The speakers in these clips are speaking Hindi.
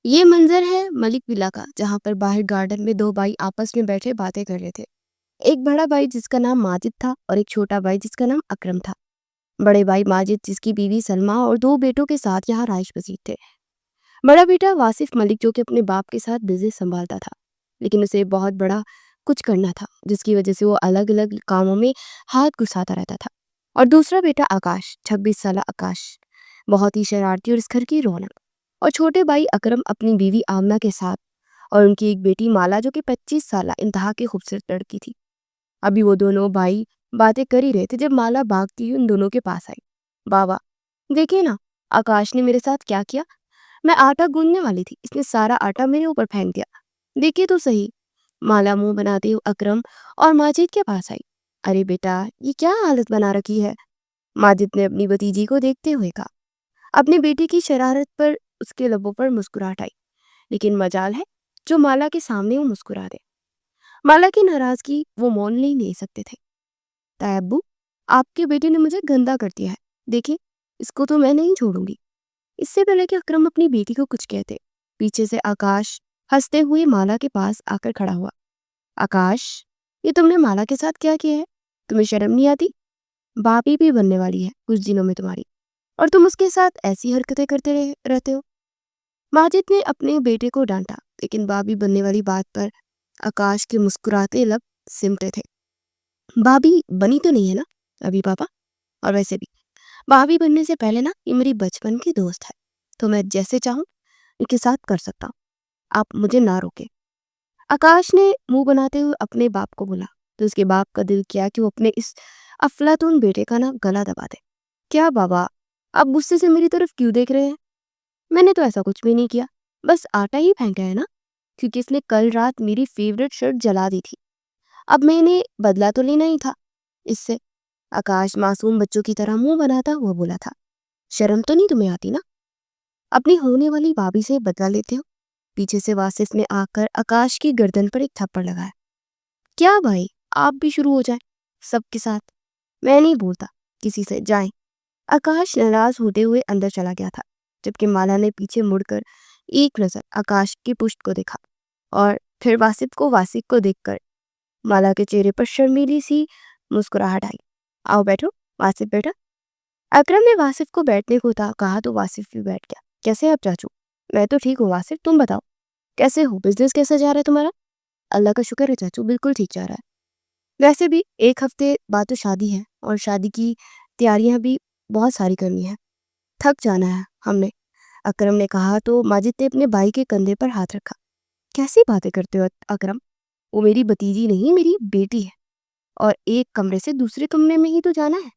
ये मंजर है मलिक विला का, जहाँ पर बाहर गार्डन में दो भाई आपस में बैठे बातें कर रहे थे। एक बड़ा भाई जिसका नाम माजिद था और एक छोटा भाई जिसका नाम अकरम था। बड़े भाई माजिद जिसकी बीवी सलमा और दो बेटों के साथ यहाँ राइश पसीर थे। बड़ा बेटा वासिफ मलिक जो कि अपने बाप के साथ बिजनेस संभालता था, लेकिन उसे बहुत बड़ा कुछ करना था जिसकी वजह से वो अलग अलग कामों में हाथ घुसाता रहता था। और दूसरा बेटा आकाश, 26 साल आकाश, बहुत ही शरारती और इस घर की रौनक। और छोटे भाई अकरम अपनी बीवी आमना के साथ, और उनकी एक बेटी माला जो कि 25 साल इंतहा की खूबसूरत लड़की थी। अभी वो दोनों भाई बातें कर ही रहे थे जब माला भागती हुई उन दोनों के पास आई। बाबा, देखिए ना, आकाश ने मेरे साथ क्या किया। मैं आटा गूंदने वाली थी, इसने सारा आटा मेरे ऊपर फेंक दिया। देखिए तो सही। माला मुंह बनाते हुए अकरम और माजिद के पास आई। अरे बेटा, ये क्या हालत बना रखी है। माजिद ने अपनी भतीजी को देखते हुए कहा। अपनी बेटी की शरारत पर उसके लबों पर मुस्कुराहट आई, लेकिन मजाल है जो माला के सामने वो मुस्कुरा दे। माला की नाराजगी वो मोल नहीं ले सकते थे। तायब्बू, आपके बेटे ने मुझे गंदा कर दिया है। देखिए, इसको तो मैं नहीं छोड़ूंगी। इससे पहले कि अकरम अपनी बेटी को कुछ कहते, पीछे से आकाश हंसते हुए माला के पास आकर खड़ा हुआ। आकाश, ये तुमने माला के साथ क्या किया है। तुम्हें शर्म नहीं आती। बापी भी बनने वाली है कुछ दिनों में तुम्हारी, और तुम उसके साथ ऐसी हरकतें करते रहते हो। माजिद ने अपने बेटे को डांटा, लेकिन भाभी बनने वाली बात पर आकाश के मुस्कुराते लब सिमटे थे। भाभी बनी तो नहीं है ना अभी पापा। और वैसे भी भाभी बनने से पहले ना ये मेरी बचपन की दोस्त है, तो मैं जैसे चाहूँ इनके साथ कर सकता हूँ। आप मुझे ना रोके। आकाश ने मुंह बनाते हुए अपने बाप को बोला, तो उसके बाप का दिल किया कि वो अपने इस अफलातून बेटे का ना गला दबा दे। क्या बाबा, आप गुस्से से मेरी तरफ क्यों देख रहे हैं। मैंने तो ऐसा कुछ भी नहीं किया, बस आटा ही फेंका है ना, क्योंकि इसने कल रात मेरी फेवरेट शर्ट जला दी थी। अब मैंने बदला तो लेना ही था इससे। आकाश मासूम बच्चों की तरह मुंह बनाता हुआ बोला था। शर्म तो नहीं तुम्हें आती ना, अपनी होने वाली भाभी से बदला लेते हो। पीछे से वासिफ ने आकर आकाश की गर्दन पर एक थप्पड़ लगाया। क्या भाई, आप भी शुरू हो जाए सबके साथ। मैं नहीं बोलता किसी से, जाए। आकाश नाराज होते हुए अंदर चला गया था, जबकि माला ने पीछे मुड़कर एक नजर आकाश की पुश्त को देखा और फिर वासिफ को देखकर माला के चेहरे पर शर्मीली सी मुस्कुराहट आई। आओ बैठो, वासिफ बैठा। अकरम ने वासिफ को बैठने को कहा तो वासिफ भी बैठ गया। कैसे आप चाचू। मैं तो ठीक हूँ वासिफ, तुम बताओ कैसे हो, बिजनेस कैसा जा रहा है तुम्हारा। अल्लाह का शुक्र है चाचू, बिल्कुल ठीक जा रहा है। वैसे भी एक हफ्ते बाद तो शादी है, और शादी की तैयारियां भी बहुत सारी करनी है। थक जाना है हमने। अकरम ने कहा तो माजिद ने अपने भाई के कंधे पर हाथ रखा। कैसी बातें करते हो अकरम, वो मेरी भतीजी नहीं, मेरी बेटी है। और एक कमरे से दूसरे कमरे में ही तो जाना है,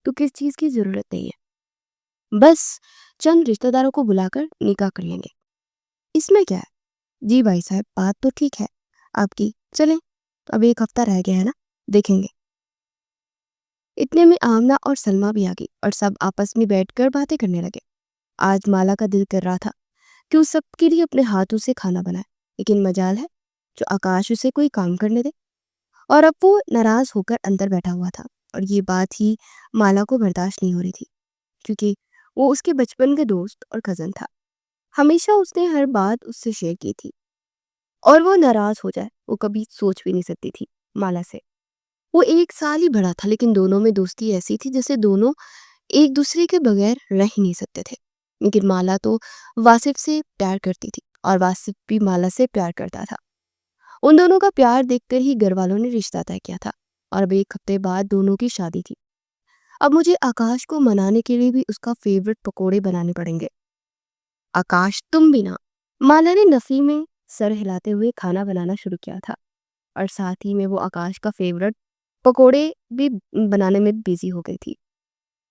तो किस चीज की जरूरत नहीं है। बस चंद रिश्तेदारों को बुलाकर निकाह कर लेंगे, इसमें क्या है। जी भाई साहब, बात तो ठीक है आपकी, चलें। तो अब एक हफ्ता रह गया है ना, देखेंगे। इतने में आमना और सलमा भी आ गई और सब आपस में बैठकर बातें करने लगे। आज माला का दिल कर रहा था कि उस सबके लिए अपने हाथों से खाना बनाए, लेकिन मजाल है जो आकाश उसे कोई काम करने दे। और अब वो नाराज होकर अंदर बैठा हुआ था, और ये बात ही माला को बर्दाश्त नहीं हो रही थी, क्योंकि वो उसके बचपन के दोस्त और कजन था। हमेशा उसने हर बात उससे शेयर की थी, और वो नाराज हो जाए वो कभी सोच भी नहीं सकती थी माला से। वो 1 साल ही बड़ा था, लेकिन दोनों में दोस्ती ऐसी थी जैसे दोनों एक दूसरे के बगैर रह ही नहीं सकते थे। लेकिन माला तो वासिफ से प्यार करती थी, और वासिफ भी माला से प्यार करता था। उन दोनों का प्यार देखकर ही घर वालों ने रिश्ता तय किया था, और अब एक हफ्ते बाद दोनों की शादी थी। अब मुझे आकाश को मनाने के लिए भी उसका फेवरेट पकोड़े बनाने पड़ेंगे। आकाश, तुम भी ना। माला ने नफी में सर हिलाते हुए खाना बनाना शुरू किया था, और साथ ही में वो आकाश का फेवरेट पकोड़े भी बनाने में बिजी हो गई थी।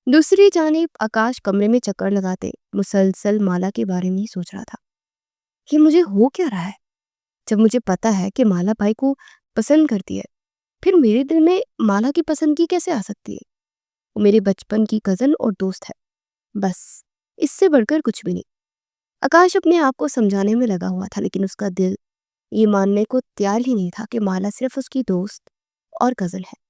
दूसरी जानिब आकाश कमरे में चक्कर लगाते मुसलसल माला के बारे में ही सोच रहा था। ये मुझे हो क्या रहा है। जब मुझे पता है कि माला भाई को पसंद करती है, फिर मेरे दिल में माला की पसंदगी कैसे आ सकती है। वो मेरे बचपन की कजन और दोस्त है, बस, इससे बढ़कर कुछ भी नहीं। आकाश अपने आप को समझाने में लगा हुआ था, लेकिन उसका दिल ये मानने को तैयार ही नहीं था कि माला सिर्फ उसकी दोस्त और कजन है।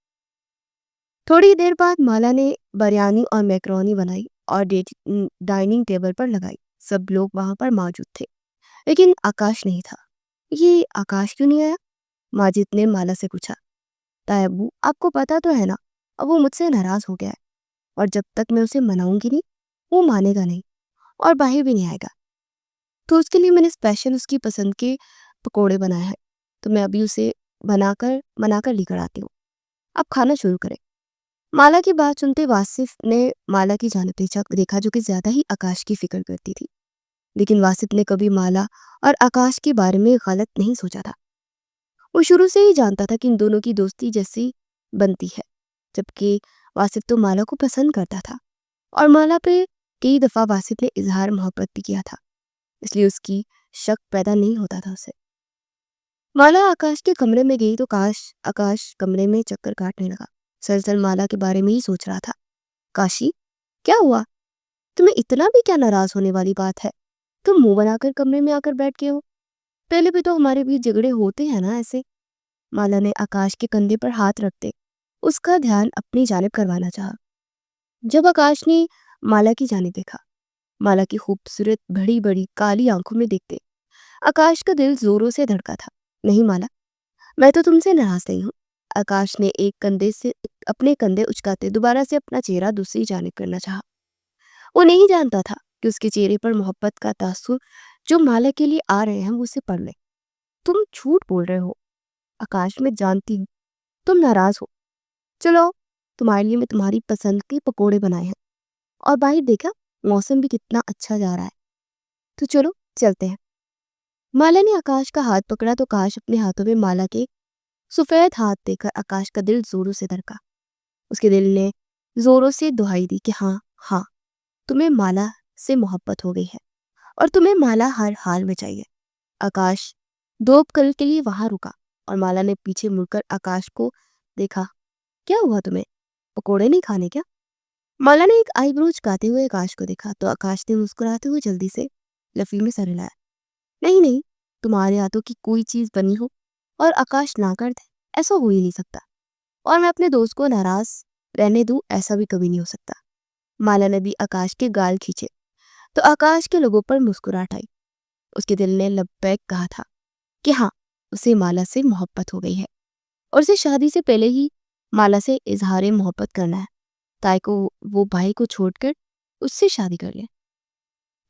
थोड़ी देर बाद माला ने बिरयानी और मैक्रोनी बनाई और डाइनिंग टेबल पर लगाई। सब लोग वहां पर मौजूद थे, लेकिन आकाश नहीं था। ये आकाश क्यों नहीं आया? माजिद ने माला से पूछा। ताया अब्बू, आपको पता तो है ना, अब वो मुझसे नाराज हो गया है और जब तक मैं उसे मनाऊंगी नहीं, वो मानेगा नहीं और बाहर भी नहीं आएगा। तो उसके लिए मैंने स्पेशल उसकी पसंद के पकोड़े बनाए हैं। तो मैं अभी उसे बनाकर मनाकर लेकर आती हूँ। आप खाना शुरू करें। माला की बात सुनते वासिफ ने माला की जानिब देखा जो कि ज्यादा ही आकाश की फिक्र करती थी। लेकिन वासिफ ने कभी माला और आकाश के बारे में गलत नहीं सोचा था। वो शुरू से ही जानता था कि इन दोनों की दोस्ती जैसी बनती है। जबकि वासिफ तो माला को पसंद करता था और माला पे कई दफा वासिफ ने इजहार मोहब्बत भी किया था, इसलिए उसकी शक पैदा नहीं होता था उसे। माला आकाश के कमरे में गई तो आकाश कमरे में चक्कर काटने लगा। सरसल माला के बारे में ही सोच रहा था। काशी, क्या हुआ? तुम्हें इतना भी क्या नाराज होने वाली बात है? तुम मुंह बनाकर कमरे में आकर बैठ गए हो। पहले भी तो हमारे बीच झगड़े होते हैं ना ऐसे। माला ने आकाश के कंधे पर हाथ रखते उसका ध्यान अपनी जानिब करवाना चाहा। जब आकाश ने माला की जानिब देखा, माला की खूबसूरत बड़ी बड़ी काली आंखों में देखते आकाश का दिल जोरों से धड़का था। नहीं माला, मैं तो तुमसे नाराज नहीं हूँ। आकाश ने एक कंधे से अपने कंधे उचकाते दोबारा से अपना चेहरा दूसरी जानिब करना चाहा। वो नहीं जानता था कि उसके चेहरे पर मोहब्बत का तासुर जो माला के लिए आ रहे हैं वो उसे पढ़ ले। तुम झूठ बोल रहे हो आकाश, मैं जानती हूँ तुम नाराज हो। चलो, तुम्हारे लिए मैं तुम्हारी पसंद के पकोड़े बनाए हैं और बाहर देखा, मौसम भी कितना अच्छा जा रहा है। तो चलो चलते हैं। माला ने आकाश का हाथ पकड़ा तो आकाश अपने हाथों में माला के सफेद हाथ देखकर आकाश का दिल जोरों से धड़का। उसके दिल ने जोरों से दुहाई दी कि हाँ हाँ, तुम्हें माला से मोहब्बत हो गई है और तुम्हें माला हर हाल में चाहिए। आकाश दो पल के लिए वहां रुका और माला ने पीछे मुड़कर आकाश को देखा। क्या हुआ तुम्हें? पकोड़े नहीं खाने क्या? माला ने एक आईब्रो झुकाते हुए आकाश को देखा तो आकाश ने मुस्कुराते हुए जल्दी से लफी में सर हिलाया। नहीं नहीं, तुम्हारे हाथों की कोई चीज बनी हो और आकाश ना कर दे, ऐसा हो ही नहीं सकता। और मैं अपने दोस्त को नाराज रहने दूं, ऐसा भी कभी नहीं हो सकता। माला ने भी आकाश के गाल खींचे तो आकाश के लोगों पर मुस्कुराहट आई। उसके दिल ने लब्बैक कहा था कि हाँ, उसे माला से मोहब्बत हो गई है और उसे शादी से पहले ही माला से इजहार मोहब्बत करना है ताकि वो भाई को छोड़कर उससे शादी कर ले।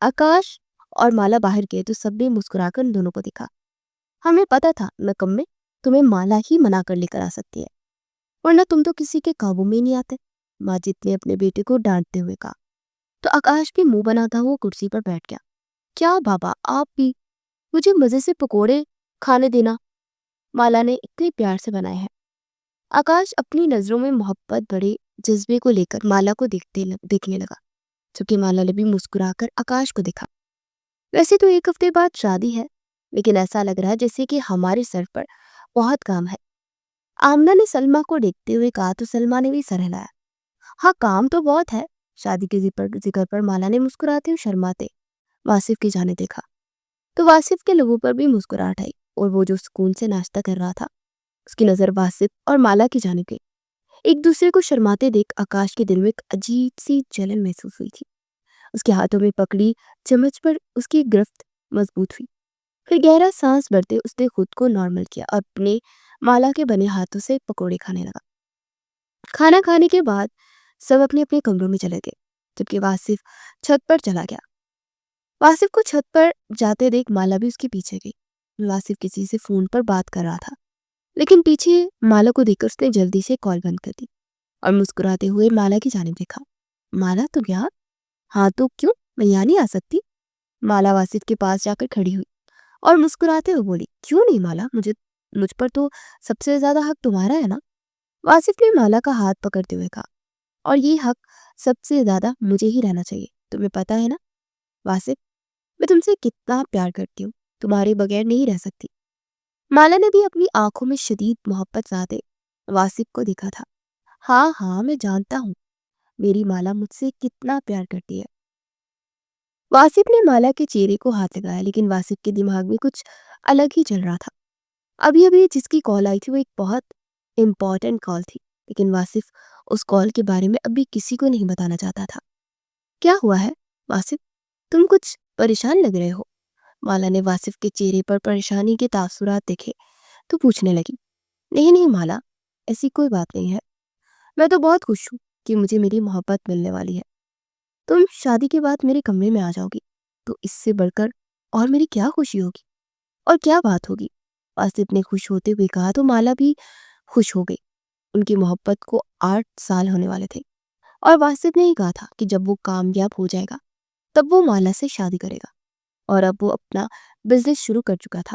आकाश और माला बाहर गए तो सबने मुस्कुराकर उन दोनों को देखा। हमें पता था नकम्मे, तुम्हें माला ही मना कर लेकर आ सकती है, वरना तुम तो किसी के काबू में ही नहीं आते। माजिद ने अपने बेटे को डांटते हुए कहा तो आकाश भी मुंह बनाता हुआ कुर्सी पर बैठ गया। क्या बाबा, आप भी मुझे मजे से पकोड़े खाने देना, माला ने इतने प्यार से बनाए हैं। आकाश अपनी नजरों में मोहब्बत भरे जज्बे को लेकर माला को देखने लगा, जबकि माला ने भी मुस्कुराकर आकाश को देखा। वैसे तो एक हफ्ते बाद शादी है, लेकिन ऐसा लग रहा है जैसे कि हमारे सर पर बहुत काम है। आमना ने सलमा को देखते हुए कहा तो सलमा ने भी सर हिलाया। हाँ, काम तो बहुत है। शादी के जिक्र पर माला ने मुस्कुराते हुए शर्माते वासिफ की जाने देखा तो वासिफ के लोगों पर भी मुस्कुराहट आई और वो जो सुकून से नाश्ता कर रहा था उसकी नजर वासिफ और माला की जाने गई। एक दूसरे को शर्माते देख आकाश के दिल में एक अजीब सी जलन महसूस हुई थी। उसके हाथों में पकड़ी चम्मच पर उसकी गिरफ्त मजबूत हुई। फिर गहरा सांस भरते उसने खुद को नॉर्मल किया और अपने माला के बने हाथों से पकोड़े खाने लगा। खाना खाने के बाद सब अपने अपने कमरों में चले गए, जबकि वासिफ छत पर चला गया। वासिफ को छत पर जाते देख माला भी उसके पीछे गई। वासिफ किसी से फोन पर बात कर रहा था, लेकिन पीछे माला को देखकर उसने जल्दी से कॉल बंद कर दी और मुस्कुराते हुए माला की जानिब देखा। माला, तुम यहाँ? हाँ तो क्यों, मैं यहाँ नहीं आ सकती? माला वासिफ के पास जाकर खड़ी हुई और मुस्कुराते हुए बोली, क्यों नहीं माला, मुझ पर तो सबसे ज्यादा हक तुम्हारा है ना। वासिफ ने माला का हाथ पकड़ते हुए कहा, और ये हक सबसे ज्यादा मुझे ही रहना चाहिए, तुम्हें पता है ना वासिफ, मैं तुमसे कितना प्यार करती हूँ, तुम्हारे बगैर नहीं रह सकती। माला ने भी अपनी आंखों में शदीद मोहब्बत ज़ादे वासिफ को देखा था। हाँ हाँ, मैं जानता हूँ मेरी माला मुझसे कितना प्यार करती है। वासिफ ने माला के चेहरे को हाथ लगाया, लेकिन वासिफ के दिमाग में कुछ अलग ही चल रहा था। अभी अभी जिसकी कॉल आई थी वो एक बहुत इम्पोर्टेंट कॉल थी, लेकिन वासिफ उस कॉल के बारे में अभी किसी को नहीं बताना चाहता था। क्या हुआ है वासिफ, तुम कुछ परेशान लग रहे हो? माला ने वासिफ के चेहरे पर परेशानी के तासुरात देखे तो पूछने लगी, नहीं नहीं माला, ऐसी कोई बात नहीं है। मैं तो बहुत खुश हूँ कि मुझे मेरी मोहब्बत मिलने वाली है। तुम शादी के बाद मेरे कमरे में आ जाओगी तो इससे बढ़कर और मेरी क्या खुशी होगी और क्या बात होगी। वासिफ ने खुश होते हुए कहा तो माला भी खुश हो गई। उनकी मोहब्बत को 8 साल होने वाले थे और वासिफ ने ही कहा था कि जब वो कामयाब हो जाएगा तब वो माला से शादी करेगा। और अब वो अपना बिजनेस शुरू कर चुका था,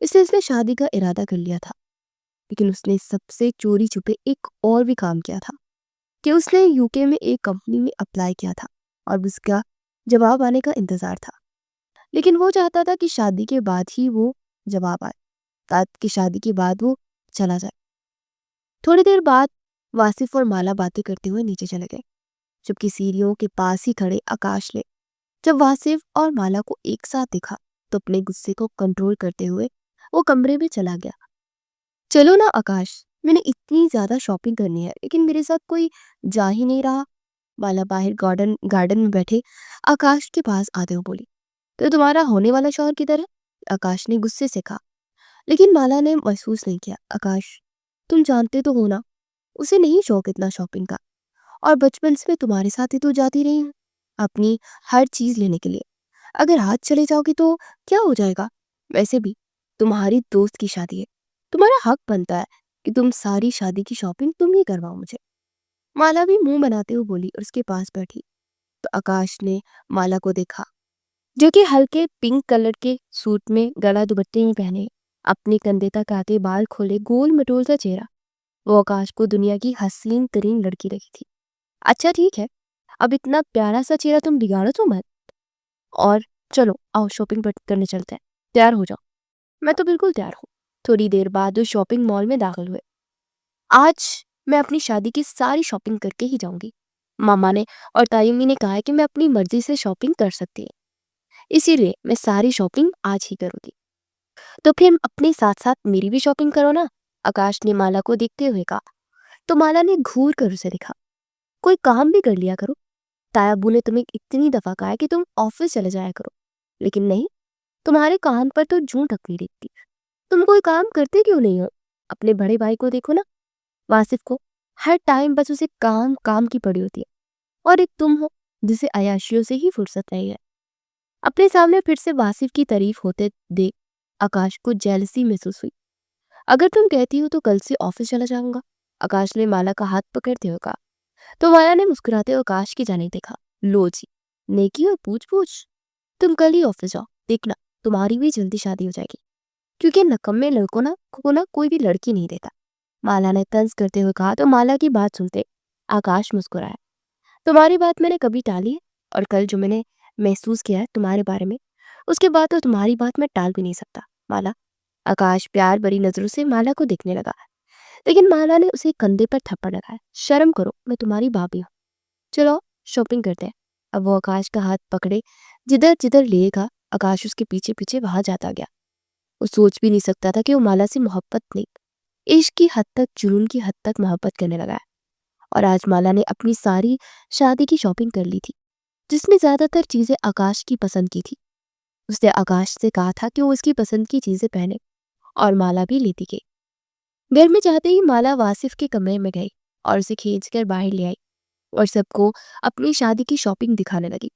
इसलिए उसने शादी का इरादा कर लिया था। लेकिन उसने सबसे चोरी छुपे एक और भी काम किया था कि उसने यूके में एक कंपनी में अप्लाई किया था और उसका जवाब आने का इंतजार था। लेकिन वो चाहता था कि शादी के बाद ही वो जवाब आए, ताकि शादी के बाद वो चला जाए। थोड़ी देर बाद वासिफ और माला बातें करते हुए नीचे चले गए, जबकि सीढ़ियों के पास ही खड़े आकाश ने जब वासिफ और माला को एक साथ देखा तो अपने गुस्से को कंट्रोल करते हुए वो कमरे में चला गया। चलो ना आकाश, मैंने इतनी ज्यादा शॉपिंग करनी है लेकिन मेरे साथ कोई जा ही नहीं रहा। माला बाहर गार्डन गार्डन में बैठे आकाश के पास आते हुए बोली, तो तुम्हारा होने वाला शौहर किधर है? आकाश ने गुस्से से कहा। लेकिन माला ने महसूस नहीं किया। आकाश, तुम जानते तो हो ना, उसे नहीं शौक इतना शॉपिंग का, और बचपन से मैं तुम्हारे साथ ही तो जाती रही हूँ अपनी हर चीज लेने के लिए। अगर आज चले जाओगे तो क्या हो जाएगा? वैसे भी तुम्हारी दोस्त की शादी है, तुम्हारा हक बनता है कि तुम सारी शादी की शॉपिंग तुम ही करवाओ मुझे। माला भी मुंह बनाते हुए बोली और उसके पास बैठी। तो आकाश ने माला को देखा, जो कि हल्के पिंक कलर के सूट में गला दुपट्टे में पहने, अपने कंधे तक आते बाल खोले, गोल मटोल सा चेहरा। वो आकाश को दुनिया की हसीन तरीन लड़की लगी थी। अच्छा ठीक है, अब इतना प्यारा सा चेहरा तुम बिगाड़ो तो मत, और चलो आओ शॉपिंग करने चलते हैं। तैयार हो जाओ। मैं तो बिल्कुल तैयार हूँ। थोड़ी देर बाद वो शॉपिंग मॉल में दाखिल हुए। आज मैं अपनी शादी की सारी शॉपिंग करके ही जाऊंगी। मामा ने और तायम्मी ने कहा है कि मैं अपनी मर्जी से शॉपिंग कर सकती है, इसीलिए मैं सारी शॉपिंग आज ही करूंगी। तो फिर अपने साथ साथ मेरी भी शॉपिंग करो ना, आकाश ने माला को देखते हुए कहा। तो माला ने घूर कर उसे देखा, कोई काम भी कर लिया करो। तायाबू ने तुम्हें इतनी दफा कहा है कि तुम ऑफिस चले जाया करो, लेकिन नहीं, तुम्हारे कान पर तो जूं टकरी रहती। तुम कोई काम करते क्यों नहीं हो? अपने बड़े भाई को देखो ना, वासिफ को, हर टाइम बस उसे काम काम की पड़ी होती है, और एक तुम हो जिसे अयाशियों से ही फुर्सत नहीं है। अपने सामने फिर से वासिफ की तारीफ होते देख आकाश को जेलसी महसूस हुई। अगर तुम कहती हो तो कल से ऑफिस चला जाऊंगा, आकाश ने माला का हाथ पकड़ते हुए कहा। तो माला ने मुस्कुराते हुए आकाश की जाने देखा। लो जी, नेकी और पूछ पूछ, तुम कल ही ऑफिस जाओ, देखना तुम्हारी भी जल्दी शादी हो जाएगी, क्योंकि नकम्मे लड़कों ना को ना कोई भी लड़की नहीं देता, माला ने तंज करते हुए कहा। तो माला की बात सुनते आकाश मुस्कुराया। तुम्हारी बात मैंने कभी टाली है, और कल जो मैंने महसूस किया है तुम्हारे बारे में, उसके बाद तो तुम्हारी बात मैं टाल भी नहीं सकता माला। आकाश प्यार भरी नजरों से माला को देखने लगा, लेकिन माला ने उसे कंधे पर थप्पड़ लगाया। शर्म करो, मैं तुम्हारी भाभी हूँ, चलो शॉपिंग करते हैं। अब वो आकाश का हाथ पकड़े जिधर जिधर लेगा, आकाश उसके पीछे पीछे वहां जाता गया। वो सोच भी नहीं सकता था कि वो माला से मोहब्बत नहीं, इश्क की हद तक, जुनून की हद तक मोहब्बत करने लगा है। और आज माला ने अपनी सारी शादी की शॉपिंग कर ली थी, जिसमें ज्यादातर चीजें आकाश की पसंद की थी। उसने आकाश से कहा था कि वो उसकी पसंद की चीजें पहने, और माला भी लेती गई। घर में जाते ही माला वासिफ के कमरे में गई और उसे खींचकर बाहर ले आई और सबको अपनी शादी की शॉपिंग दिखाने लगी।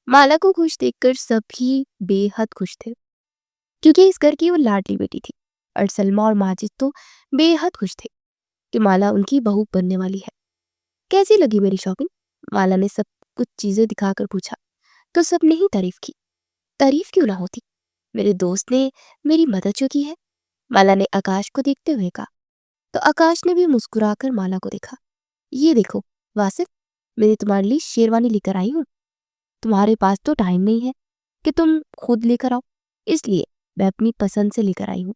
माला को खुश देखकर सभी बेहद खुश थे, क्योंकि इस घर की वो लाडली बेटी थी। और सलमा और माजिद तो बेहद खुश थे कि माला उनकी बहू बनने वाली है। कैसी लगी मेरी शॉपिंग? माला ने सब कुछ चीजें दिखाकर पूछा। तो सबने ही तारीफ की। तारीफ क्यों ना होती, मेरे दोस्त ने मेरी मदद जो की है, माला ने आकाश को देखते हुए कहा। तो आकाश ने भी मुस्कुराकर माला को देखा। ये देखो वासिफ, मैंने तुम्हारे लिए शेरवानी लेकर आई हूँ। तुम्हारे पास तो टाइम नहीं है कि तुम खुद लेकर आओ, इसलिए मैं अपनी पसंद से लेकर आई हूँ।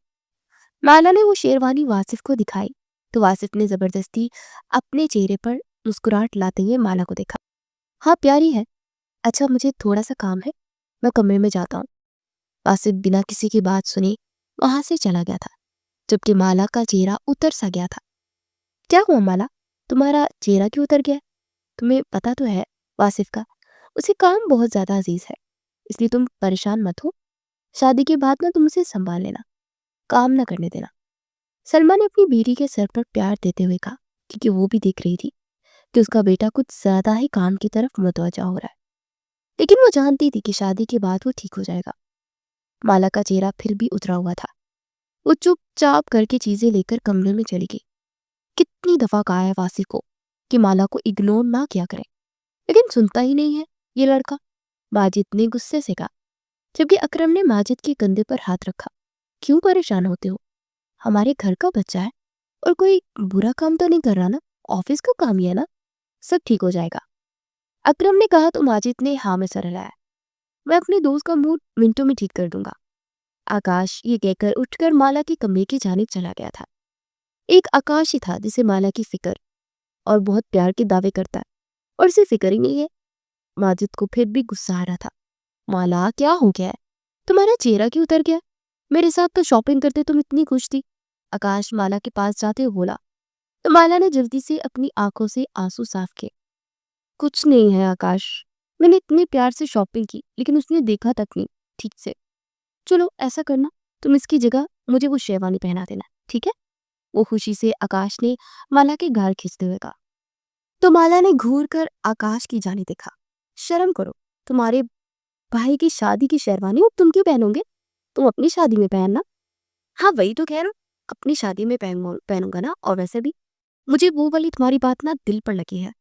माला ने वो शेरवानी वासिफ को दिखाई, तो वासिफ ने जबरदस्ती अपने चेहरे पर मुस्कुराहट लाते हुए माला को देखा। हाँ प्यारी है। अच्छा मुझे थोड़ा सा काम है, मैं कमरे में जाता हूँ। वासिफ बिना किसी की बात सुने वहां से चला गया था, जबकि माला का चेहरा उतर सा गया था। क्या हुआ माला, तुम्हारा चेहरा क्यों उतर गया? तुम्हें पता तो है वासिफ का, उसे काम बहुत ज्यादा अजीज है, इसलिए तुम परेशान मत हो। शादी के बाद ना तुम उसे संभाल लेना, काम ना करने देना। सलमा ने अपनी बीवी के सर पर प्यार देते हुए कहा, क्योंकि वो भी देख रही थी कि उसका बेटा कुछ ज्यादा ही काम की तरफ मुतवज्जा हो रहा है। लेकिन वो जानती थी कि शादी के बाद वो ठीक हो जाएगा। माला का चेहरा फिर भी उतरा हुआ था। वो चुपचाप करके चीजें लेकर कमरे में चली गई। कितनी दफा कहा है वासिफ को कि माला को इग्नोर ना किया करे, लेकिन सुनता ही नहीं है ये लड़का। माजिद ने गुस्से से कहा, जबकि अकरम ने माजिद के कंधे पर हाथ रखा। क्यों परेशान होते हो? हमारे घर का बच्चा है और कोई बुरा काम तो नहीं कर रहा ना, ऑफिस का काम ही है ना, सब ठीक हो जाएगा। अकरम ने कहा तो माजिद ने हाँ में सर हिलाया। मैं अपने दोस्त का मूड मिनटों में ठीक कर दूंगा। आकाश ये कहकर उठकर माला के कमरे की जानिब चला गया था। एक आकाश ही था जिसे माला की फिक्र और बहुत प्यार के दावे करता है, और इसे फिक्र ही नहीं है। माजिद को फिर भी गुस्सा आ रहा था। माला क्या हो गया है? तुम्हारा चेहरा क्यों उतर गया? मेरे साथ तो शॉपिंग करते तुम इतनी खुश थी। आकाश माला के पास जाते हुए बोला, तो माला ने जल्दी से अपनी आंखों से आंसू साफ किए। कुछ नहीं है आकाश, मैंने इतने प्यार से शॉपिंग की लेकिन उसने देखा तक नहीं ठीक से। चलो ऐसा करना, तुम इसकी जगह मुझे वो शेरवानी पहना देना, ठीक है? वो खुशी से आकाश ने माला के गाल खींचते हुए कहा। तो माला ने घूर कर आकाश की जाने देखा। शर्म करो, तुम्हारे भाई की शादी की शेरवानी अब तुम क्यों पहनोगे? तुम अपनी शादी में पहनना। हाँ वही तो कह रहा हूँ, अपनी शादी में पहनूंगा ना। और वैसे भी मुझे वो वाली तुम्हारी बात ना दिल पर लगी है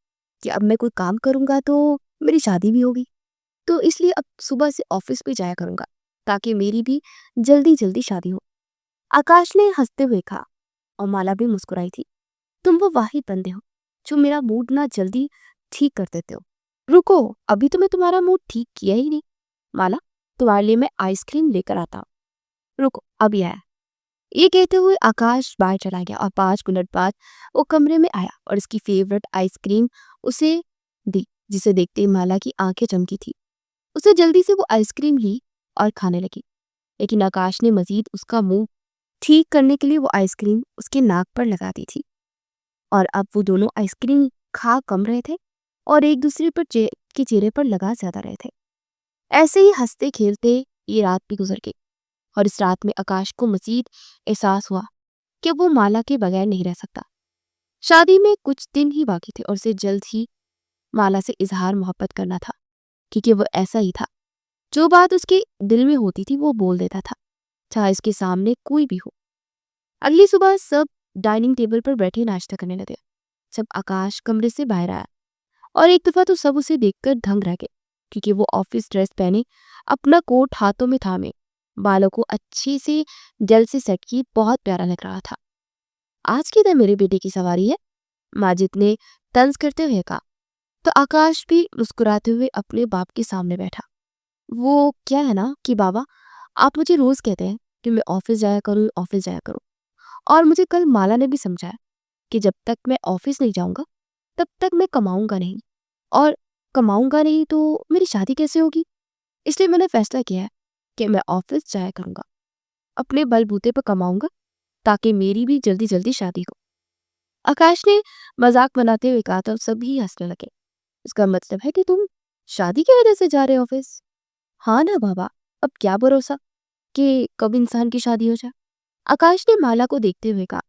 कि अब मैं कोई काम करूंगा तो मेरी शादी भी होगी, तो इसलिए अब सुबह से ऑफिस पे जाया करूंगा ताकि मेरी भी जल्दी जल्दी शादी हो। आकाश ने हंसते हुए कहा, और माला भी मुस्कुराई थी। तुम वो वाहिद बंदे हो जो मेरा मूड ना जल्दी ठीक कर देते हो। रुको, अभी तो मैं तुम्हारा मूड ठीक किया ही नहीं। माला, तुम्हारे लिए मैं आइसक्रीम लेकर आता हूँ। रुको, अभी आया। ये कहते हुए आकाश बाहर चला गया और 5 मिनट बाद वो कमरे में आया और इसकी फेवरेट आइसक्रीम उसे दी, जिसे देखते ही माला की आंखें चमकी थी। उसे जल्दी से वो आइसक्रीम ली और खाने लगी, लेकिन आकाश ने मजीद उसका मुंह ठीक करने के लिए वो आइसक्रीम उसके नाक पर लगा दी थी। और अब वो दोनों आइसक्रीम खा कम रहे थे और एक दूसरे पर के चेहरे पर लगा ज्यादा रहे थे। ऐसे ही हंसते खेलते ये रात भी गुजर गई, और इस रात में आकाश को मजीद एहसास हुआ कि वो माला के बगैर नहीं रह सकता। शादी में कुछ दिन ही बाकी थे और उसे जल्द ही माला से इजहार मोहब्बत करना था, क्योंकि वो ऐसा ही था, जो बात उसके दिल में होती थी वो बोल देता था, चाहे उसके सामने कोई भी हो। अगली सुबह सब डाइनिंग टेबल पर बैठे नाश्ता करने लगे। जब आकाश कमरे से बाहर आया और एक दफा तो सब उसे देखकर दंग रह गए, क्योंकि वो ऑफिस ड्रेस पहने, अपना कोट हाथों में थामे, बालों को अच्छे से जेल से सेट की बहुत प्यारा लग रहा था। आज की तो मेरे बेटे की सवारी है, माजिद ने तंज करते हुए कहा। तो आकाश भी मुस्कुराते हुए अपने बाप के सामने बैठा। वो क्या है ना कि बाबा, आप मुझे रोज कहते हैं कि मैं ऑफिस जाया करूँ, ऑफिस जाया करूँ, और मुझे कल माला ने भी समझाया कि जब तक मैं ऑफिस नहीं जाऊंगा तब तक मैं कमाऊंगा नहीं, और कमाऊंगा नहीं तो मेरी शादी कैसे होगी। इसलिए मैंने फैसला किया है कि मैं ऑफिस जाया करूंगा, अपने बलबूते पर कमाऊंगा, ताकि मेरी भी जल्दी जल्दी शादी हो। आकाश ने मजाक बनाते हुए कहा तो सभी हंसने लगे। इसका मतलब है कि तुम शादी की वजह से जा रहे हो ऑफिस? हाँ ना बाबा, अब क्या भरोसा कि कब इंसान की शादी हो जाए। आकाश ने माला को देखते हुए कहा,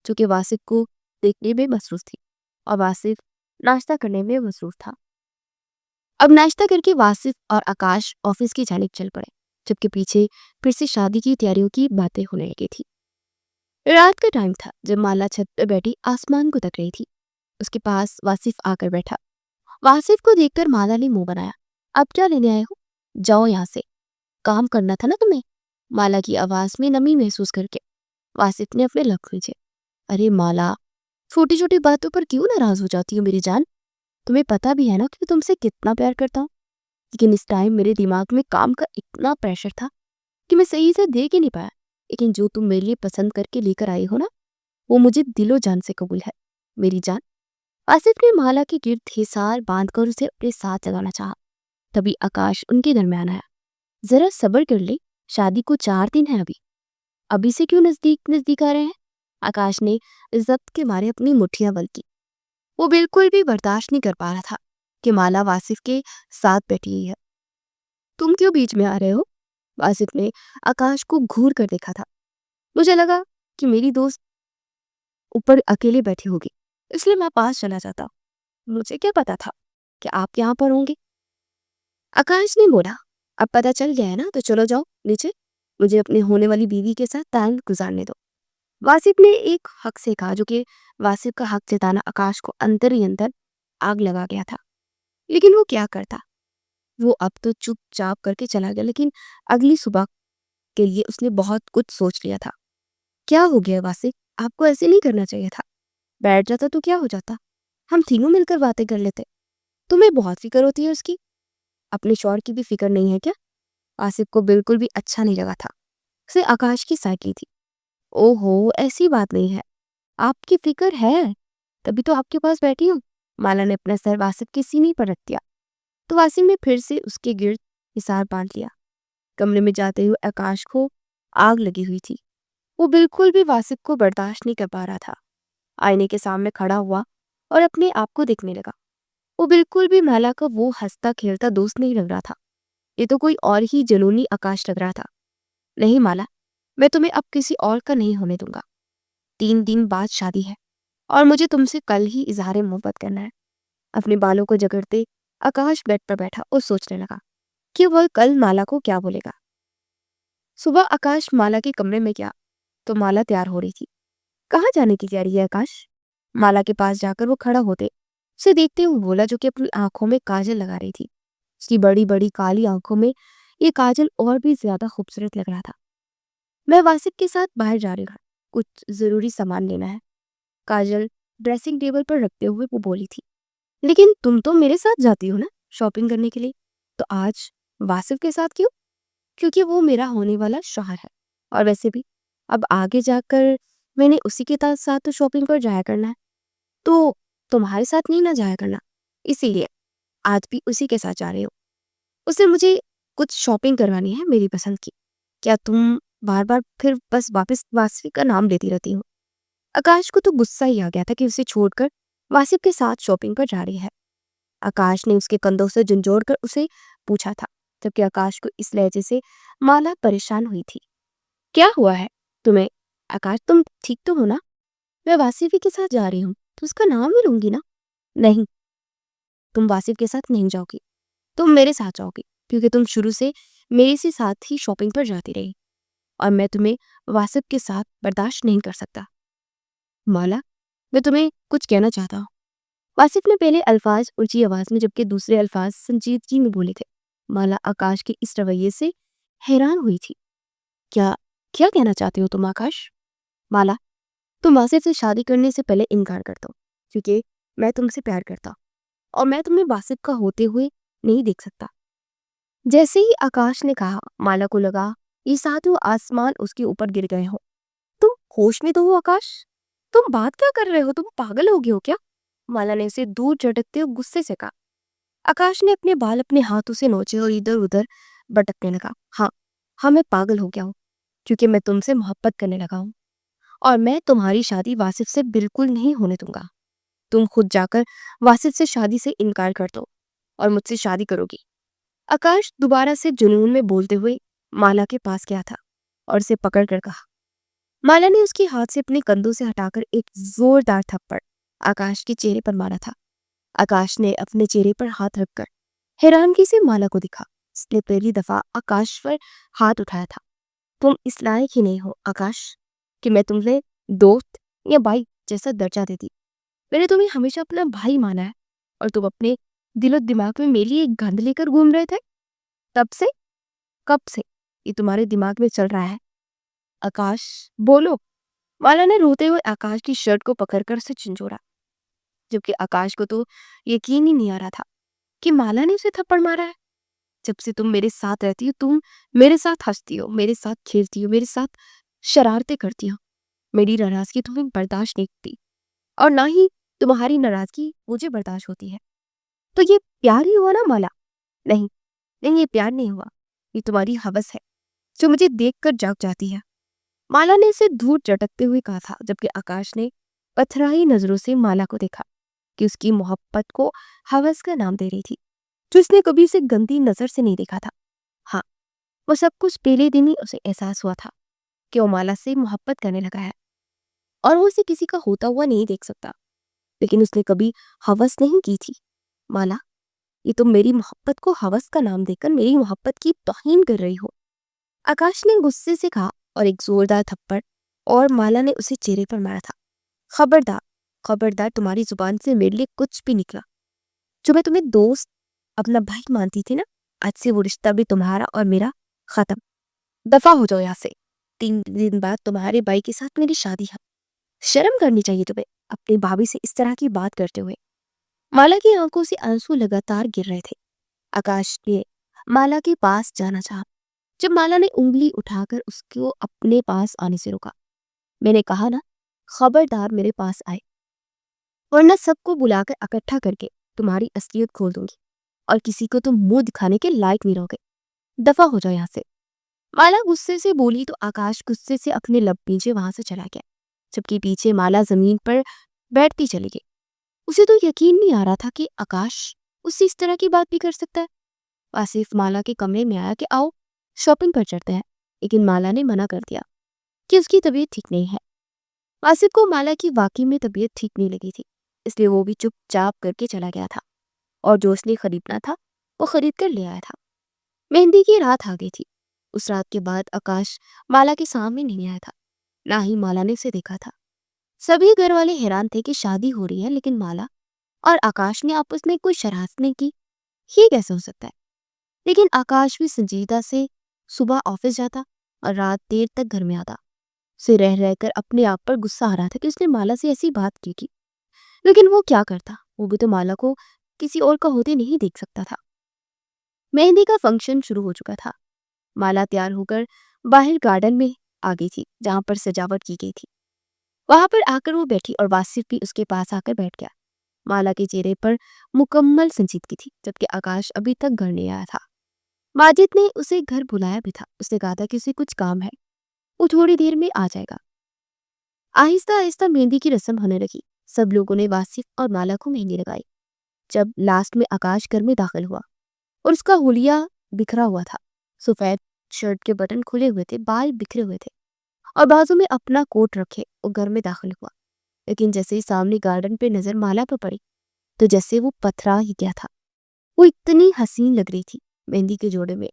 जो कि वासिफ को देखने में मसरूफ थी, और वासिफ नाश्ता करने में मसरूफ था। अब नाश्ता करके वासिफ और आकाश ऑफिस की जानिब चल पड़े, जबकि पीछे फिर से शादी की तैयारियों की बातें होने लगी थी। रात का टाइम था जब माला छत पर बैठी आसमान को तक रही थी। उसके पास वासिफ आकर बैठा। वासिफ को देखकर माला ने मुंह बनाया। अब क्या लेने आए हो? जाओ यहाँ से, काम करना था ना तुम्हें। माला की आवाज में नमी महसूस करके वासिफ ने अपने लब खींचे। अरे माला, छोटी छोटी बातों पर क्यों नाराज हो जाती हो मेरी जान? तुम्हें पता भी है ना कि मैं तुमसे कितना प्यार करता हूँ, लेकिन इस टाइम मेरे दिमाग में काम का इतना प्रेशर था कि मैं सही से देख ही नहीं पाया। लेकिन जो तुम मेरे लिए पसंद करके लेकर आई हो ना, वो मुझे दिलो जान से कबूल है मेरी जान। आसिफ ने माला के गिर्द हिसार बांधकर उसे अपने साथ लगाना चाहा। तभी आकाश उनके दरमियान आया। जरा सब्र कर ले, शादी को 4 दिन है अभी। अभी से क्यों नजदीक नजदीक आ रहे हैं? आकाश ने इज्जत के मारे अपनी मुठ्ठियां बल की। वो बिल्कुल भी बर्दाश्त नहीं कर पा रहा था कि माला वासिफ के साथ बैठी हुई है। तुम क्यों बीच में आ रहे हो? वासिफ ने आकाश को घूर कर देखा था। मुझे लगा कि मेरी दोस्त ऊपर अकेले बैठी होगी, इसलिए मैं पास चला जाता। मुझे क्या पता था कि आप यहाँ पर होंगे। आकाश ने बोला, अब पता चल गया है ना, तो चलो जाओ नीचे, मुझे अपने होने वाली बीवी के साथ टाइम गुजारने दो। वासिफ ने एक हक से कहा, जो कि वासिफ का हक जताना आकाश को अंदर ही अंदर आग लगा गया था। लेकिन वो क्या करता। वो अब तो चुपचाप करके चला गया, लेकिन अगली सुबह के लिए उसने बहुत कुछ सोच लिया था। क्या हो गया वासिफ, आपको ऐसे नहीं करना चाहिए था। बैठ जाता तो क्या हो जाता, हम तीनों मिलकर बातें कर लेते। तुम्हें बहुत फिक्र होती है उसकी, अपने शौहर की भी फिक्र नहीं है क्या। आसिफ को बिल्कुल भी अच्छा नहीं लगा था। उसे आकाश की साइकिल थी। ओहो, ऐसी बात नहीं है, आपकी फिक्र है, तभी तो आपके पास बैठी हूँ। माला ने अपना सर वासिफ के सीने पर रख दिया, तो वासिफ ने फिर से उसके गिर्द हिसार बांध लिया। कमरे में जाते हुए आकाश को आग लगी हुई थी। वो बिल्कुल भी वासिफ को बर्दाश्त नहीं कर पा रहा था। आईने के सामने खड़ा हुआ और अपने आप को देखने लगा। वो बिल्कुल भी माला का वो हंसता खेलता दोस्त नहीं लग रहा था। ये तो कोई और ही जुनूनी आकाश लग रहा था। नहीं माला, मैं तुम्हें अब किसी और का नहीं होने दूंगा। 3 दिन बाद शादी है और मुझे तुमसे कल ही इजहार मोहब्बत करना है। अपने बालों को जकड़ते आकाश बेड पर बैठा और सोचने लगा कि वह कल माला को क्या बोलेगा। सुबह आकाश माला के कमरे में गया तो माला तैयार हो रही थी। कहाँ जाने की तैयारी है आकाश। माला के पास जाकर वो खड़ा होते उसे देखते हुए बोला, जो कि अपनी आंखों में काजल लगा रही थी। उसकी बड़ी बड़ी काली आंखों में ये काजल और भी ज्यादा खूबसूरत लग रहा था। मैं वासिफ के साथ बाहर जा रही हूँ, कुछ जरूरी सामान लेना है, काजल ड्रेसिंग टेबल पर रखते हुए वो बोली थी। लेकिन तुम तो मेरे साथ जाती हो ना शॉपिंग करने के लिए, तो आज वासिफ के साथ क्यों। क्योंकि वो मेरा होने वाला शौहर है, और वैसे भी अब आगे जाकर मैंने उसी के साथ तो शॉपिंग पर जाया करना है, तो तुम्हारे साथ नहीं ना जाया करना, इसीलिए आज भी उसी के साथ जा रहे हो। उससे मुझे कुछ शॉपिंग करवानी है मेरी पसंद की। क्या तुम बार बार फिर बस वापस वासिफ का नाम लेती रहती हो। आकाश को तो गुस्सा ही आ गया था कि उसे छोड़कर वासिफ के साथ शॉपिंग पर जा रही है। आकाश ने उसके कंधों से झंझोड़ कर उसे पूछा था, जबकि आकाश को इस लहजे से माला परेशान हुई थी। क्या हुआ है तुम्हें आकाश, तुम ठीक तो हो ना। मैं वासिफ ही के साथ जा रही हूँ, तो उसका नाम भी लूंगी ना। नहीं, तुम वासिफ के साथ नहीं जाओगी, तुम मेरे साथ जाओगी, क्योंकि तुम शुरू से मेरे से साथ ही शॉपिंग पर जाती रही, और मैं तुम्हें वासिफ के साथ बर्दाश्त नहीं कर सकता। माला, मैं तुम्हें कुछ कहना चाहता हूँ। वासिफ ने पहले अल्फाज ऊंची आवाज में, जबकि दूसरे अल्फाज संजीदगी में बोले थे। माला आकाश के इस रवैये से हैरान हुई थी। क्या क्या कहना चाहते हो तुम आकाश। माला, तुम वासिफ से शादी करने से पहले इनकार कर दो, क्योंकि मैं तुमसे प्यार करता और मैं तुम्हें वासिफ का होते हुए नहीं देख सकता। जैसे ही आकाश ने कहा, माला को लगा ये सातों आसमान उसके ऊपर गिर गए हो। तुम होश में तो हो आकाश, तुम बात क्या कर रहे हो, तुम पागल हो गए हो क्या। माला ने उसे दूर झटकते हुए गुस्से से कहा। आकाश ने अपने बाल अपने हाथों से नोचे और इधर उधर भटकने लगा। हाँ हाँ, मैं पागल हो गया हूँ, क्योंकि मैं तुमसे मोहब्बत करने लगा हूँ, और मैं तुम्हारी शादी वासिफ से बिल्कुल नहीं होने दूंगा। तुम खुद जाकर वासिफ से शादी से इनकार कर दो और मुझसे शादी करोगी। आकाश दोबारा से जुनून में बोलते हुए माला के पास गया था और उसे पकड़ कर कहा। माला ने उसके हाथ से अपने कंधों से हटाकर एक जोरदार थप्पड़ आकाश के चेहरे पर मारा था। आकाश ने अपने चेहरे पर हाथ रखकर हैरानगी से माला को दिखा। उसने पहली दफा आकाश पर हाथ उठाया था। तुम इस लायक ही नहीं हो आकाश कि मैं तुम्हें दोस्त या भाई जैसा दर्जा देती। मैंने तुम्हें हमेशा अपना भाई माना है, और तुम अपने दिलो दिमाग में मेरे लिए एक गंध लेकर घूम रहे थे। तब से, कब से ये तुम्हारे दिमाग में चल रहा है आकाश, बोलो। माला ने रोते हुए आकाश की शर्ट को पकड़कर उसे झंझोड़ा, जबकि आकाश को तो यकीन ही नहीं आ रहा था कि माला ने उसे थप्पड़ मारा है। जब से तुम मेरे साथ रहती हो, तुम मेरे साथ हंसती हो, मेरे साथ खेलती हो, मेरे साथ शरारतें करती हो। मेरी नाराजगी तुम्हें बर्दाश्त नहीं होती, और ना ही तुम्हारी नाराजगी मुझे बर्दाश्त होती है। तो ये प्यार ही हुआ ना माला। नहीं नहीं, ये प्यार नहीं हुआ, ये तुम्हारी हवस है जो मुझे देखकर जग जाती है। माला ने इसे दूर झटकते हुए कहा था, जबकि आकाश ने पथराई नजरों से माला को देखा कि उसकी मोहब्बत को हवस का नाम दे रही थी, जो इसने कभी उसे गंदी नजर से नहीं देखा था। हाँ, वो सब कुछ पहले दिन ही उसे एहसास हुआ था कि वो माला से मोहब्बत करने लगा है और वो उसे किसी का होता हुआ नहीं देख सकता। लेकिन उसने कभी हवस नहीं की थी। माला, ये तुम मेरी मोहब्बत को हवस का नाम देकर मेरी मोहब्बत की तौहीन कर रही हो। आकाश ने गुस्से से कहा और एक जोरदार थप्पड़ और माला ने उसे चेहरे पर मारा था। खबरदार, खबरदार, तुम्हारी जुबान से मेरे लिए कुछ भी निकला। जो मैं तुम्हें दोस्त, अपना भाई मानती थी ना, आज से वो रिश्ता भी तुम्हारा और मेरा खत्म। दफा हो जाओ यहाँ से। 3 दिन बाद तुम्हारे भाई के साथ मेरी शादी है। शर्म करनी चाहिए तुम्हें अपनी भाभी से इस तरह की बात करते हुए। माला की आंखों से आंसू लगातार गिर रहे थे। आकाश ने माला के पास जाना चाहा, जब माला ने उंगली उठाकर उसको अपने पास आने से रोका। मैंने कहा ना, खबरदार मेरे पास आए, वरना सबको बुलाकर इकट्ठा करके तुम्हारी असलियत खोल दूंगी और किसी को तुम मुंह दिखाने के लायक नहीं रहोगे। दफा हो जाओ यहाँ से। माला गुस्से से बोली तो आकाश गुस्से से अपने लब पीछे वहां से चला गया, जबकि पीछे माला जमीन पर बैठती चली गई। उसे तो यकीन नहीं आ रहा था कि आकाश उससे इस तरह की बात भी कर सकता है। आसिफ माला के कमरे में आया कि आओ शॉपिंग पर चलते हैं, लेकिन माला ने मना कर दिया कि उसकी तबीयत ठीक नहीं है। आसिफ को माला की वाकई में तबीयत ठीक नहीं लगी थी, इसलिए वो भी चुपचाप करके चला गया था और जो उसने खरीदना था वो खरीद कर ले आया था। मेहंदी की रात आ गई थी। उस रात के बाद आकाश माला के सामने नहीं आया था, ना ही माला ने उसे देखा था। सभी घर वाले हैरान थे कि शादी हो रही है लेकिन माला और आकाश ने आपस में कोई शरारत नहीं की। ये कैसे हो सकता है? लेकिन आकाश भी संजीदा से सुबह ऑफिस जाता और रात देर तक घर में आता। उसे रह रहकर अपने आप पर गुस्सा आ रहा था कि उसने माला से ऐसी बात की थी। लेकिन वो क्या करता, वो भी तो माला को किसी और का होते नहीं देख सकता था। मेहंदी का फंक्शन शुरू हो चुका था। माला तैयार होकर बाहर गार्डन में आ गई थी, जहां पर सजावट की गई थी। वहां पर आकर वो बैठी और वासिफ भी उसके पास आकर बैठ गया। माला के चेहरे पर मुकम्मल संजीदगी थी, जबकि आकाश अभी तक घर नहीं आया था। माजिद ने उसे घर बुलाया भी था। उसने कहा था कि उसे कुछ काम है, वो थोड़ी देर में आ जाएगा। आहिस्ता आहिस्ता मेहंदी की रस्म होने लगी। सब लोगों ने वासिफ और माला को मेहंदी लगाई। जब लास्ट में आकाश घर में दाखिल हुआ और उसका हुलिया बिखरा हुआ था, सफेद शर्ट के बटन खुले हुए थे, बाल बिखरे हुए थे और बाजू में अपना कोट रखे वो घर में दाखिल हुआ। लेकिन जैसे ही सामने गार्डन पे नजर माला पर पड़ी, तो जैसे वो पथरा ही गया था। वो इतनी हसीन लग रही थी मेहंदी के जोड़े में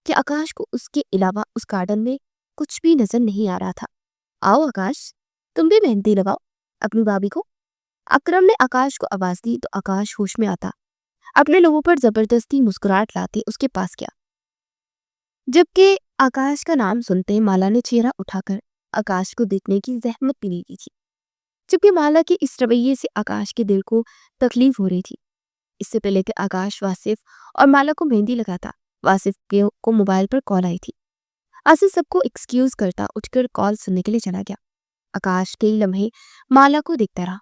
कि आकाश को उसके अलावा उस गार्डन में कुछ भी नजर नहीं आ रहा था। आओ आकाश, तुम भी मेहंदी लगाओ अपनी भाभी को। अकरम ने आकाश को आवाज दी तो आकाश होश में आता अपने लोगों पर जबरदस्ती मुस्कुराहट लाते उसके पास गया। जबकि आकाश का नाम सुनते माला ने चेहरा उठाकर आकाश को देखने की जहमत भी नहीं की थी, जबकि माला के इस रवैये से आकाश के दिल को तकलीफ हो रही थी। इससे पहले कि आकाश वासिफ और माला को मेहंदी लगाता, वासिफ को मोबाइल पर कॉल आई थी। आसिफ सबको एक्सक्यूज करता उठकर कॉल सुनने के लिए चला गया। आकाश कई लम्हे माला को देखता रहा।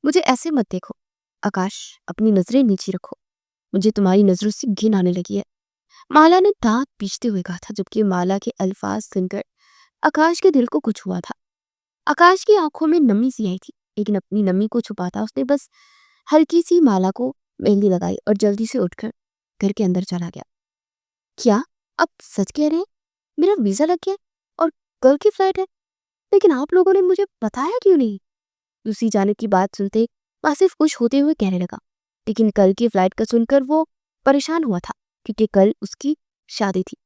मुझे ऐसे मत देखो आकाश, अपनी नजरें नीचे रखो, मुझे तुम्हारी नजरों से घिन आने लगी है, माला ने दांत पीसते हुए कहा था, जबकि माला के अल्फाज सुनकर आकाश के दिल को कुछ हुआ था। आकाश की आंखों में नमी सी आई थी, लेकिन अपनी नमी को छुपाता उसने बस हल्की सी माला को मेहंदी लगाई और जल्दी से उठकर घर के अंदर चला गया। क्या आप सच कह रहे हैं? मेरा वीजा लग गया और कल की फ्लाइट है, लेकिन आप लोगों ने मुझे बताया क्यों नहीं? दूसरी जाने की बात सुनते आसिफ खुश होते हुए कहने लगा, लेकिन कल की फ्लाइट का सुनकर वो परेशान हुआ था, क्योंकि कल उसकी शादी थी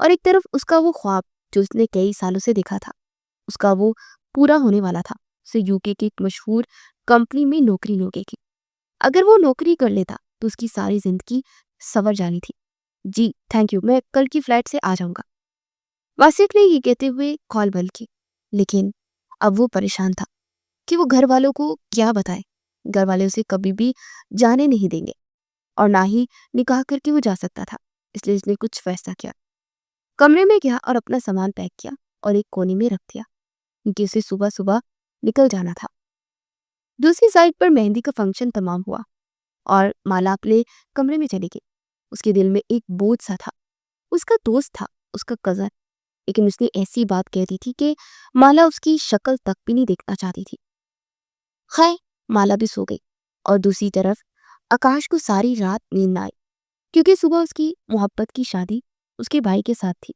और एक तरफ उसका वो ख्वाब जो उसने कई सालों से देखा था, उसका वो पूरा होने वाला था। उसे यूके की एक मशहूर कंपनी में नौकरी लगेगी। अगर वो नौकरी कर लेता तो उसकी सारी जिंदगी सवर जानी थी। जी थैंक यू, मैं कल की फ्लाइट से आ जाऊंगा। वासिफ ने ये कहते हुए कॉल बंद की, लेकिन अब वो परेशान था कि वो घर वालों को क्या बताए। घर वाले उसे कभी भी जाने नहीं देंगे और ना ही निकाह करके वो जा सकता था। इसलिए उसने कुछ फैसला किया, कमरे में गया और अपना सामान पैक किया और एक कोने में रख दिया, क्योंकि उसे सुबह सुबह निकल जाना था। दूसरी साइड पर मेहंदी का फंक्शन तमाम हुआ और माला अपने कमरे में चली गई। उसके दिल में एक बोझ सा था। उसका दोस्त था, उसका कजन, लेकिन उसने ऐसी बात कह दी थी कि माला उसकी शक्ल तक भी नहीं देखना चाहती थी। खैर, माला भी सो गई और दूसरी तरफ आकाश को सारी रात नींद ना आई, क्योंकि सुबह उसकी मोहब्बत की शादी उसके भाई के साथ थी।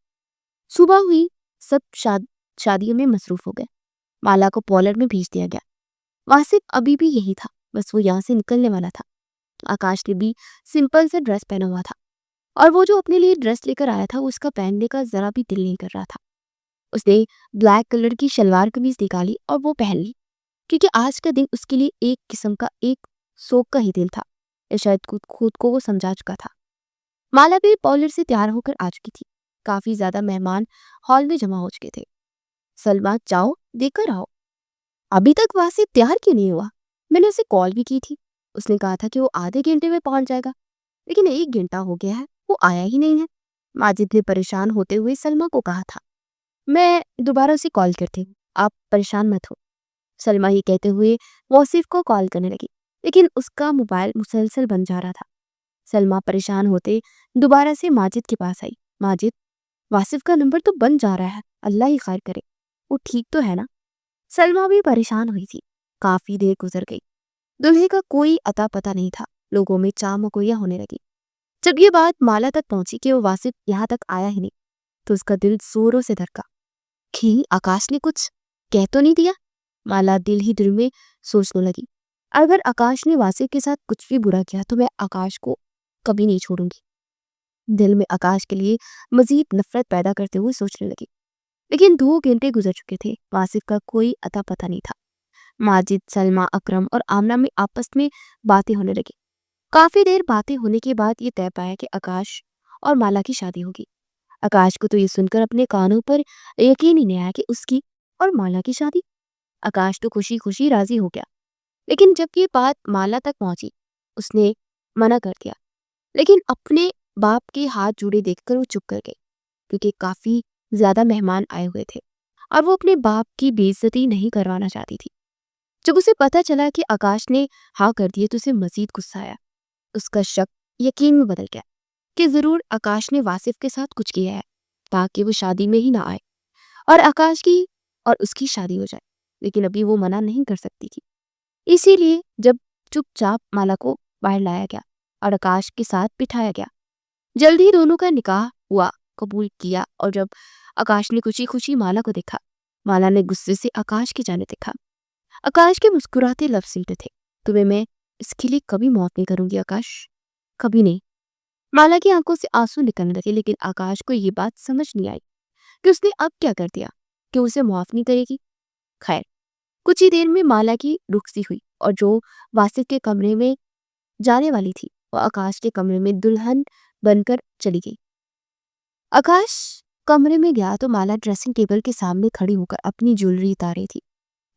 सुबह हुई, सब शादियों में मसरूफ हो गए। माला को पोलैंड में भेज दिया गया। वासिफ अभी भी यही था, बस वो यहाँ से निकलने वाला था। आकाश ने भी सिंपल सा ड्रेस पहना हुआ था, और वो जो अपने लिए ड्रेस लेकर आया था उसका पहनने का जरा भी दिल नहीं कर रहा था। उसने ब्लैक कलर की शलवार कमीज निकाली और वो पहन ली, क्योंकि आज का दिन उसके लिए एक किस्म का एक शोक का ही दिन था, या शायद खुद खुद को वो समझा चुका था। माला भी पार्लर से तैयार होकर आ चुकी थी। काफी ज्यादा मेहमान हॉल में जमा हो चुके थे। सलमा, जाओ देकर आओ। अभी तक वासिफ तैयार क्यों नहीं हुआ? मैंने उसे कॉल भी की थी। उसने कहा था कि वो आधे घंटे में पहुंच जाएगा, लेकिन 1 घंटा हो गया है, वो आया ही नहीं है। माजिद ने परेशान होते हुए सलमा को कहा था, मैं दोबारा उसे कॉल करती हूँ, आप परेशान मत हो। सलमा ये कहते हुए वासिफ को कॉल करने लगी, लेकिन उसका मोबाइल मुसलसल बन जा रहा था। सलमा परेशान होते दोबारा से माजिद के पास आई। माजिद, वासिफ का नंबर तो बंद जा रहा है, अल्लाह ही खैर करे, वो ठीक तो है ना? सलमा भी परेशान हुई थी। काफी देर गुजर गई। दुल्हे का कोई अता पता नहीं था। लोगों में चामकोया होने लगी। जब ये बात माला तक पहुंची कि वो वासिफ यहाँ तक आया ही नहीं, तो उसका दिल जोरों से धड़का। कहीं आकाश ने कुछ कह तो नहीं दिया? माला दिल ही दिल में सोचने लगी, अगर आकाश ने वासिफ के साथ कुछ भी बुरा किया तो मैं आकाश को कभी नहीं छोड़ूंगी। दिल में आकाश के लिए मजीद नफरत पैदा करते हुए सोचने लगी। लेकिन 2 घंटे गुजर चुके थे, वासिफ का कोई अता पता नहीं था। माजिद, सलमा, अकरम और आमना में आपस में बातें होने लगी। काफी देर बातें होने के बाद ये तय पाया कि आकाश और माला की शादी होगी। आकाश को तो ये सुनकर अपने कानों पर यकीन ही नहीं आया कि उसकी और माला की शादी। आकाश तो खुशी खुशी राजी हो गया, लेकिन जब ये बात माला तक पहुंची, उसने मना कर दिया। लेकिन अपने बाप के हाथ जुड़े देखकर वो चुप कर गई, क्योंकि काफी ज्यादा मेहमान आए हुए थे और वो अपने बाप की बेइज्जती नहीं करवाना चाहती थी। जब उसे पता चला कि आकाश ने हाँ कर दिए तो उसे मजीद गुस्सा आया। उसका शक यकीन में बदल गया कि जरूर आकाश ने वासिफ के साथ कुछ किया है, ताकि वो शादी में ही ना आए और आकाश की और उसकी शादी हो जाए। लेकिन अभी वो मना नहीं कर सकती थी। इसीलिए जब चुपचाप माला को बाहर लाया गया और आकाश के साथ बिठाया गया, जल्दी ही दोनों का निकाह हुआ, कबूल किया। और जब आकाश ने खुशी खुशी माला को देखा, माला ने गुस्से से आकाश की जाने देखा। आकाश के मुस्कुराते लफ्ज सिलते थे, तुम्हें मैं इसके लिए कभी माफ नहीं करूंगी आकाश, कभी नहीं। माला की आंखों से आंसू निकलने लगे, लेकिन आकाश को ये बात समझ नहीं आई कि उसने अब क्या कर दिया कि उसे माफ नहीं करेगी। खैर, कुछ ही देर में माला की रुखसी हुई और जो वासिफ के कमरे में जाने वाली थी, वो आकाश के कमरे में दुल्हन बनकर चली गई। आकाश कमरे में गया तो माला ड्रेसिंग टेबल के सामने खड़ी होकर अपनी ज्वेलरी उतार रही थी।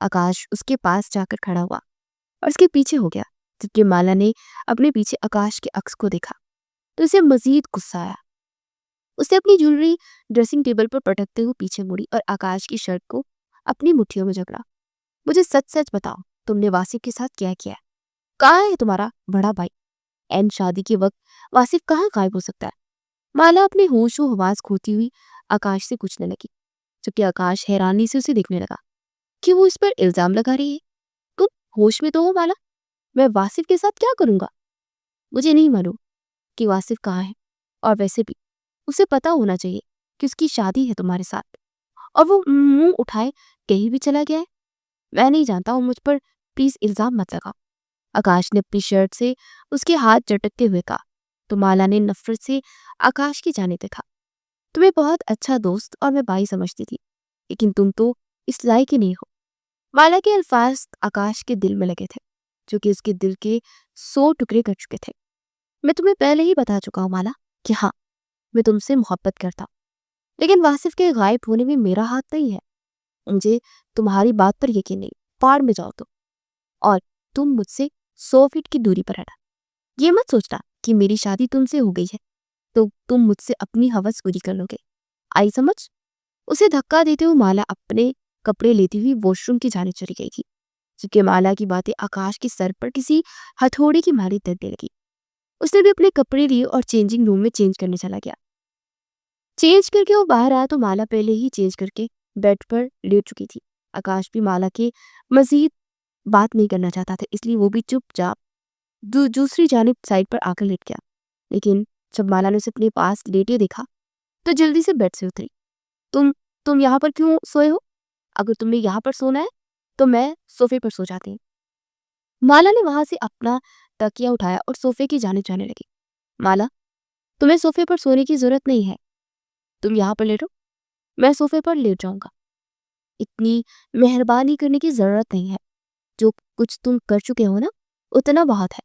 आकाश उसके पास जाकर खड़ा हुआ और उसके पीछे हो गया। जबकि माला ने अपने पीछे आकाश के अक्स को देखा तो उसे मजीद गुस्सा आया। उसे अपनी ज्वेलरी ड्रेसिंग टेबल पर पटकते हुए पीछे मुड़ी और आकाश की शर्ट को अपनी मुट्ठियों में जकड़ा। मुझे सच सच बताओ, तुमने वासिफ के साथ क्या किया है? कहाँ है तुम्हारा बड़ा भाई? एन शादी के वक्त वासिफ कहाँ गायब हो सकता है? माला अपने होशो हवास खोती हुई आकाश से पूछने लगी, जबकि आकाश हैरानी से उसे देखने लगा कि वो इस पर इल्जाम लगा रही है। तुम होश में तो हो माला? मैं वासिफ के साथ क्या करूंगा? मुझे नहीं मालूम कि वासिफ कहाँ है, और वैसे भी उसे पता होना चाहिए कि उसकी शादी है तुम्हारे साथ, और वो मुंह उठाए कहीं भी चला गया है। मैं नहीं जानता हूँ, मुझ पर प्लीज इल्जाम मत लगाओ। आकाश ने अपनी शर्ट से उसके हाथ झटकते हुए कहा। तो माला ने नफरत से आकाश की जाने देखा। तुम्हें बहुत अच्छा दोस्त और मैं भाई समझती थी, लेकिन तुम तो इस लायक ही नहीं हो। माला के अल्फाज आकाश के दिल में लगे थे, जो कि उसके दिल के 100 टुकड़े कर चुके थे। मैं तुम्हें पहले ही बता चुका हूँ माला कि हाँ, मैं तुमसे मोहब्बत करता हूँ, लेकिन वासिफ के गायब होने में मेरा हाथ नहीं है। मुझे तुम्हारी बात पर यकीन नहीं, पार में जाओ तुम, और तुम मुझसे 100 फीट की दूरी पर हटा। ये मत सोचना कि मेरी शादी तुमसे हो गई है तो तुम मुझसे अपनी हवस पूरी कर लोगे। आई समझ? उसे धक्का देते हुए माला अपने कपड़े लेती हुई वॉशरूम की जाने चली गई थी। क्योंकि माला की बातें आकाश के सर पर किसी हथौड़े की मारी दर्दने लगी। उसने भी अपने कपड़े लिए और चेंजिंग रूम में चेंज करने चला गया। चेंज करके वो बाहर आया तो माला पहले ही चेंज करके बेड पर लेट चुकी थी। आकाश भी माला के मजीद बात नहीं करना चाहता था, इसलिए वो भी चुपचाप दूसरी जानिब साइड पर आकर लेट गया। लेकिन जब माला ने उसे अपने पास लेटे देखा तो जल्दी से बेड से उतरी। तुम तुम यहाँ पर क्यों सोए हो? अगर तुम्हें यहाँ पर सोना है तो मैं सोफे पर सो जाती हूँ। माला ने वहां से अपना तकिया उठाया और सोफे की जाने जाने लगी। माला, तुम्हें सोफे पर सोने की जरूरत नहीं है, तुम यहाँ पर लेटो, मैं सोफे पर लेट जाऊंगा। इतनी मेहरबानी करने की जरूरत नहीं है, जो कुछ तुम कर चुके हो ना उतना बहुत है,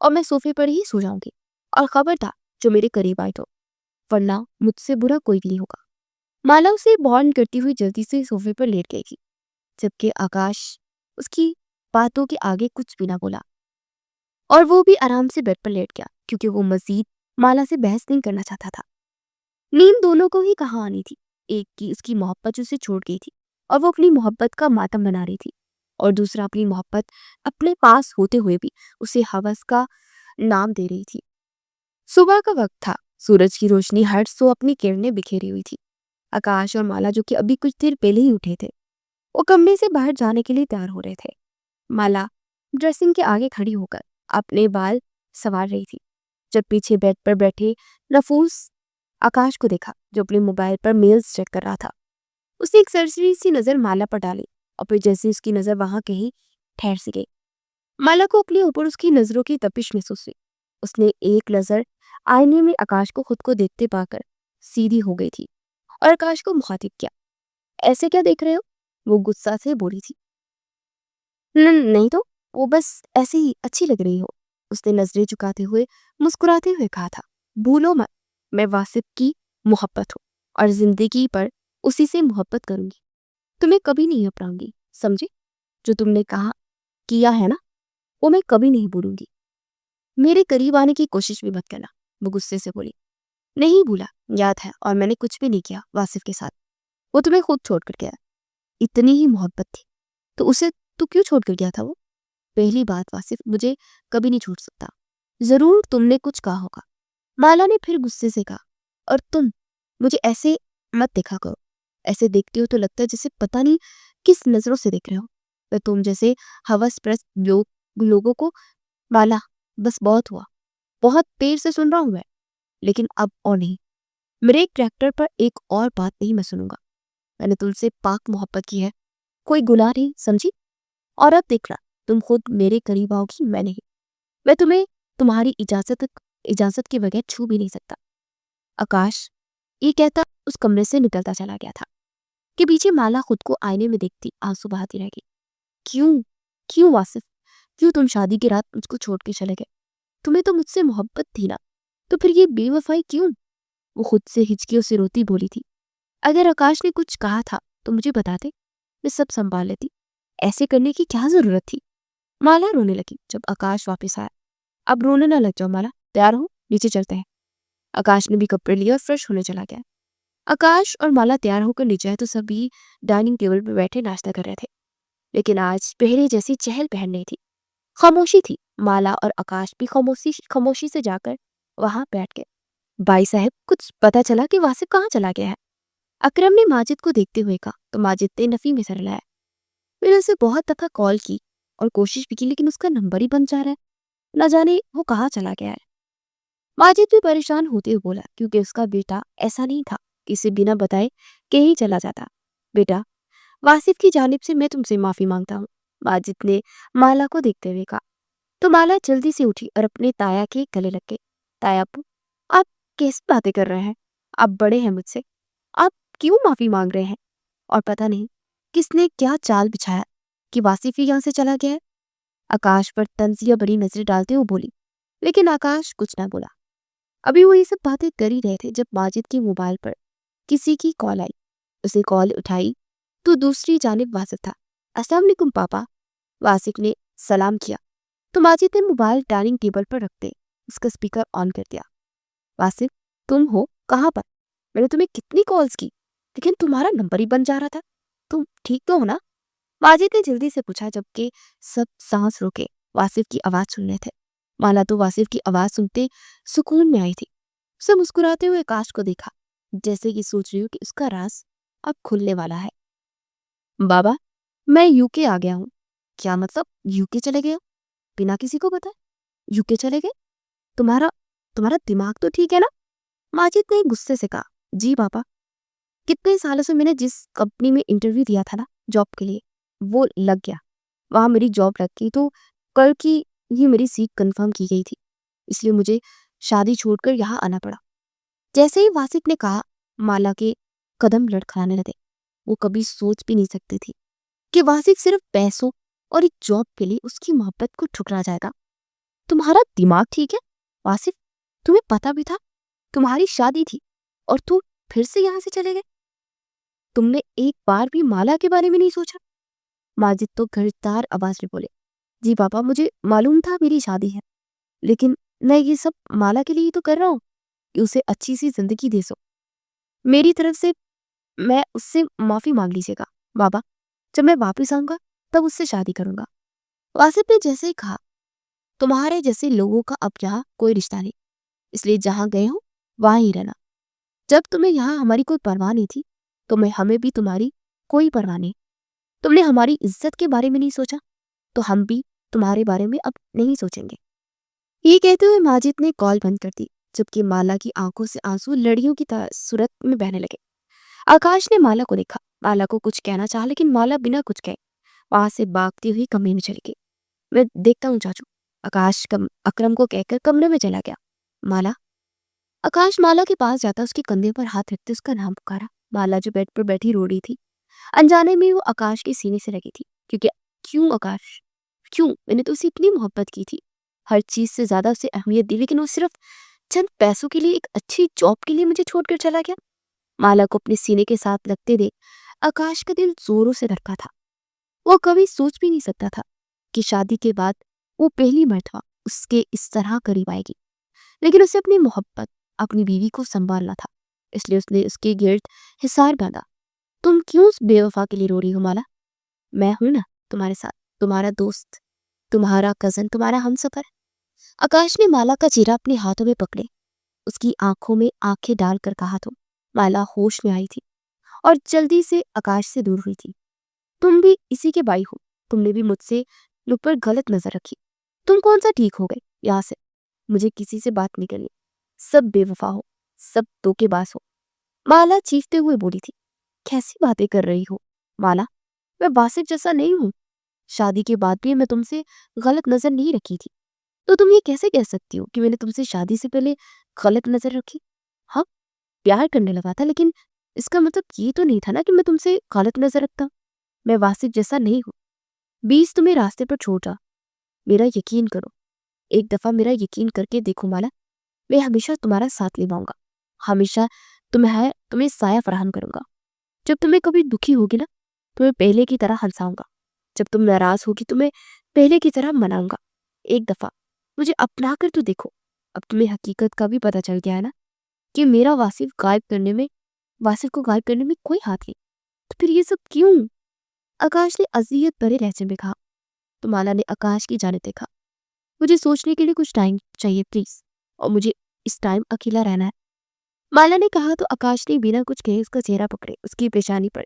और मैं सोफे पर ही सो जाऊंगी। और खबरदार जो मेरे करीब आए तो, वरना मुझसे बुरा कोई भी नहीं होगा। माला उसे वार्न करती हुई जल्दी से सोफे पर लेट गई थी, जबकि आकाश उसकी बातों के आगे कुछ भी ना बोला, और वो भी आराम से बेड पर लेट गया क्योंकि वो मजीद माला से बहस नहीं करना चाहता था। नींद दोनों को ही कहाँ आनी थी, एक की उसकी मोहब्बत उसे छोड़ गई थी और वो अपनी मोहब्बत का मातम बना रही थी, और दूसरा अपनी मोहब्बत अपने पास होते हुए भी उसे हवस का नाम दे रही थी। सुबह का वक्त था, सूरज की रोशनी हर सो अपनी किरणें बिखेरी हुई थी। आकाश और माला, जो कि अभी कुछ देर पहले ही उठे थे, वो कमरे से बाहर जाने के लिए तैयार हो रहे थे। माला ड्रेसिंग के आगे खड़ी होकर अपने बाल संवार रही थी, जब पीछे बेड पर बैठे नफूस आकाश को देखा, जो अपने मोबाइल पर मेल्स चेक कर रहा था। उसने एक सरसरी सी नजर माला पर डाली, और फिर जैसे उसकी नजर वहां कहीं ठहर सी गई, माला को अपने ऊपर उसकी नजरों की तपिश महसूस हुई। उसने एक नजर आईने में आकाश को खुद को देखते पाकर सीधी हो गई थी और आकाश को मुखातिब किया। ऐसे क्या देख रहे हो? वो गुस्सा से बोली थी। नहीं तो, वो बस ऐसे ही अच्छी लग रही हो, उसने नजरें झुकाते हुए मुस्कुराते हुए कहा था। भूलो मत, मैं वासिफ की मोहब्बत हूँ और जिंदगी पर उसी से मोहब्बत करूंगी, तुम्हें कभी नहीं अपनाऊंगी, समझे? जो तुमने कहा किया है ना, वो मैं कभी नहीं भूलूंगी। मेरे करीब आने की कोशिश भी मत करना, वो गुस्से से बोली। नहीं भूला, याद है, और मैंने कुछ भी नहीं किया वासिफ के साथ, वो तुम्हें खुद छोड़ कर गया। इतनी ही मोहब्बत थी तो उसे तू क्यों छोड़ कर गया था वो? पहली बात, वासिफ मुझे कभी नहीं छोड़ सकता, जरूर तुमने कुछ कहा होगा, माला ने फिर गुस्से से कहा। और तुम मुझे ऐसे मत देखा करो, ऐसे देखते हो तो लगता है जैसे पता नहीं किस नजरों से देख रहे हो। मैं तुम जैसे हवसप्रस्त लोगों को, माला बस बहुत हुआ, बहुत देर से सुन रहा हूं मैं, लेकिन अब और नहीं। मेरे कैरेक्टर पर एक और बात नहीं मैं सुनूंगा। मैंने तुमसे पाक मोहब्बत की है, कोई गुनाह नहीं, समझी? और अब देखना, तुम खुद मेरे करीब आओगी, मैं नहीं। मैं तुम्हें तुम्हारी इजाजत के बगैर छू भी नहीं सकता। आकाश ये कहता उस कमरे से निकलता चला गया था कि पीछे माला खुद को आईने में देखती आंसू बहाती रह गई। क्यों? क्यों वासिफ? क्यों तुम शादी की रात मुझको छोड़ के चले गए? तुम्हें तो मुझसे मोहब्बत थी ना, तो फिर ये बेवफाई क्यों? वो खुद से हिचकियों से रोती बोली थी। अगर आकाश ने कुछ कहा था तो मुझे बताते, मैं सब संभाल लेती, ऐसे करने की क्या जरूरत थी? माला रोने लगी जब आकाश वापस आया। अब रोने ना लग जाओ माला, तैयार हो, नीचे चलते हैं। आकाश ने भी कपड़े लिए और फ्रेश होने चला गया। आकाश और माला तैयार होकर नीचे आए तो सभी डाइनिंग टेबल पर बैठे नाश्ता कर रहे थे, लेकिन आज पहले जैसी चहल पहल नहीं थी, खामोशी थी। माला और आकाश भी खामोशी खामोशी से जाकर वहां बैठ गए। भाई साहब, कुछ पता चला कि वासिफ कहाँ चला गया है? अकरम ने माजिद को देखते हुए कहा, तो माजिद ने नफी में सर लाया। मैंने उसे बहुत दफा कॉल की और कोशिश भी की, लेकिन उसका नंबर ही बंद जा रहा है, न जाने वो कहाँ चला गया है। माजिद भी परेशान होते हुए बोला, क्योंकि उसका बेटा ऐसा नहीं था कि इसे बिना बताए कहीं चला जाता। बेटा, वासिफ की जानिब से मैं तुमसे माफी मांगता हूँ, माजिद ने माला को देखते हुए कहा। तो माला जल्दी से उठी और अपने ताया के गले लग गई। ताया अप्पू, आप कैसी बातें कर रहे हैं? आप बड़े हैं मुझसे, आप क्यों माफी मांग रहे हैं? और पता नहीं किसने क्या चाल बिछाया कि वासिफ ही यहाँ से चला गया है। आकाश पर तंजिया बड़ी नजरें डालते हुए बोली, लेकिन आकाश कुछ ना बोला। अभी वो ये सब बातें कर ही रहे थे जब माजिद के मोबाइल पर किसी की कॉल आई। उसे कॉल उठाई तो दूसरी जानिब वासिफ था। अस्सलाम वालेकुम पापा, वासिफ ने सलाम किया तो माजिद ने मोबाइल डाइनिंग टेबल पर रखते उसका स्पीकर ऑन कर दिया। वासिफ, तुम हो कहाँ पर? मैंने तुम्हें कितनी कॉल्स की, लेकिन तुम्हारा नंबर ही बंद जा रहा था। तुम ठीक तो हो ना? माजिद ने जल्दी से पूछा, जबकि सब सांस रोके वासिफ की आवाज सुन रहे थे। माला तो वासिफ की आवाज सुनते सुकून में आई थी। उसे मुस्कुराते हुए आकाश को देखा, जैसे कि सोच रही हो कि उसका राज अब खुलने वाला है। बाबा, मैं यूके आ गया हूँ। क्या मतलब? यूके चले गए हो बिना किसी को बताए? यूके चले गए? तुम्हारा तुम्हारा दिमाग तो ठीक है ना? माजिद ने गुस्से से कहा। जी पापा, कितने सालों से मैंने जिस कंपनी में इंटरव्यू दिया था ना जॉब के लिए, वो लग गया। वहाँ मेरी जॉब लग गई तो कल की ही मेरी सीट कंफर्म की गई थी। इसलिए मुझे शादी छोड़कर यहाँ आना पड़ा। जैसे ही वासिफ ने कहा, माला के कदम लड़खड़ाने लगे। वो कभी सोच भी नहीं सकती थी कि वासिफ सिर्फ पैसों और एक जॉब के लिए उसकी मोहब्बत को ठुकरा जाएगा। तुम्हारा दिमाग ठीक है वासिफ? तुम्हें पता भी था तुम्हारी शादी थी और तुम फिर से यहाँ से चले गए? तुमने एक बार भी माला के बारे में नहीं सोचा? माजिद तो गरजदार आवाज में बोले, जी पापा, मुझे मालूम था मेरी शादी है, लेकिन मैं ये सब माला के लिए ही तो कर रहा हूँ कि उसे अच्छी सी जिंदगी दे सो। मेरी तरफ से मैं उससे माफी मांग लीजिएगा बाबा। जब मैं वापस आऊंगा तब उससे शादी करूंगा। वासिफ ने जैसे ही कहा, तुम्हारे जैसे लोगों का अब यहाँ कोई रिश्ता नहीं, इसलिए जहां गए हो वहां ही रहना। जब तुम्हें यहाँ हमारी कोई परवाह नहीं थी तो मैं हमें भी तुम्हारी कोई परवाह नहीं। तुमने हमारी इज्जत के बारे में नहीं सोचा तो हम भी तुम्हारे बारे में अब नहीं सोचेंगे। ये कहते हुए माजिद ने कॉल बंद कर दी, जबकि माला की आंखों से आंसू लड़ियों की तरह सूरत में बहने लगे। आकाश ने माला को देखा। माला को कुछ कहना चाहा लेकिन माला बिना कुछ कहे वहां से भागती हुई कमरे में चली गई। मैं देखता हूँ चाचू, आकाश अकरम को कहकर कमरे में चला गया। माला। आकाश माला के पास जाता उसके कंधे पर हाथ रखते उसका नाम पुकारा। माला जो बेड पर बैठी रो रही थी, अनजाने में वो आकाश के सीने से लगी थी। क्योंकि क्यों आकाश, क्यों? मैंने तो उसे इतनी मोहब्बत की थी, हर चीज से ज्यादा उसे अहमियत दी, लेकिन वो सिर्फ चंद पैसों के लिए, एक अच्छी जॉब के लिए मुझे छोड़कर चला गया। माला को अपने सीने के साथ लगते देख आकाश का दिल जोरों से धड़का था। वो कभी सोच भी नहीं सकता था कि शादी के बाद वो पहली मर्तबा उसके इस तरह करीब आएगी। लेकिन उसे अपनी मोहब्बत, अपनी बीवी को संभालना था, इसलिए उसने उसके गिर्द हिसार बांधा। तुम क्यों उस बेवफा के लिए रो रही हो माला? मैं हूं ना तुम्हारे साथ, तुम्हारा दोस्त, तुम्हारा कजन, तुम्हारा हमसफर। आकाश ने माला का चेहरा अपने हाथों में पकड़े, उसकी आंखों में आंखें डालकर कहा तो माला होश में आई थी और जल्दी से आकाश से दूर हुई थी। तुम भी इसी के भाई हो, तुमने भी मुझसे मुझ पर गलत नजर रखी। तुम कौन सा ठीक हो गए? यहाँ से मुझे किसी से बात नहीं करनी। सब बेवफा हो, सब धोखेबाज हो। माला चीखते हुए बोली थी। कैसी बातें कर रही हो माला? मैं वासिफ जैसा नहीं हूँ। शादी के बाद भी मैं तुमसे गलत नजर नहीं रखी थी, तो तुम ये कैसे कह सकती हो कि मैंने तुमसे शादी से पहले गलत नजर रखी? हाँ, प्यार करने लगा था, लेकिन इसका मतलब ये तो नहीं था ना कि मैं तुमसे गलत नजर रखता। मैं वासिफ जैसा नहीं हूँ। 20 तुम्हें रास्ते पर छोड़ जा। मेरा यकीन करो, एक दफा मेरा यकीन करके देखो माला। मैं हमेशा तुम्हारा साथ निभाऊंगा, हमेशा तुम्हें साया फराहम करूंगा। जब तुम्हें कभी दुखी होगी ना, तुम्हें पहले की तरह हंसाऊंगा। जब तुम नाराज होगी तुम्हें पहले की तरह मनाऊंगा। एक दफा मुझे अपना कर तो देखो। अब तुम्हें हकीकत का भी पता चल गया है ना कि मेरा वासिफ को गायब करने में कोई हाथ नहीं। तो फिर ये सब क्यों? आकाश ने अजियत भरे लहजे में कहा। तो माला ने आकाश की जाने देखा। मुझे सोचने के लिए कुछ टाइम चाहिए प्लीज, और मुझे इस टाइम अकेला रहना है, माला ने कहा। तो आकाश ने बिना कुछ कहे उसका चेहरा पकड़े उसकी पेशानी पर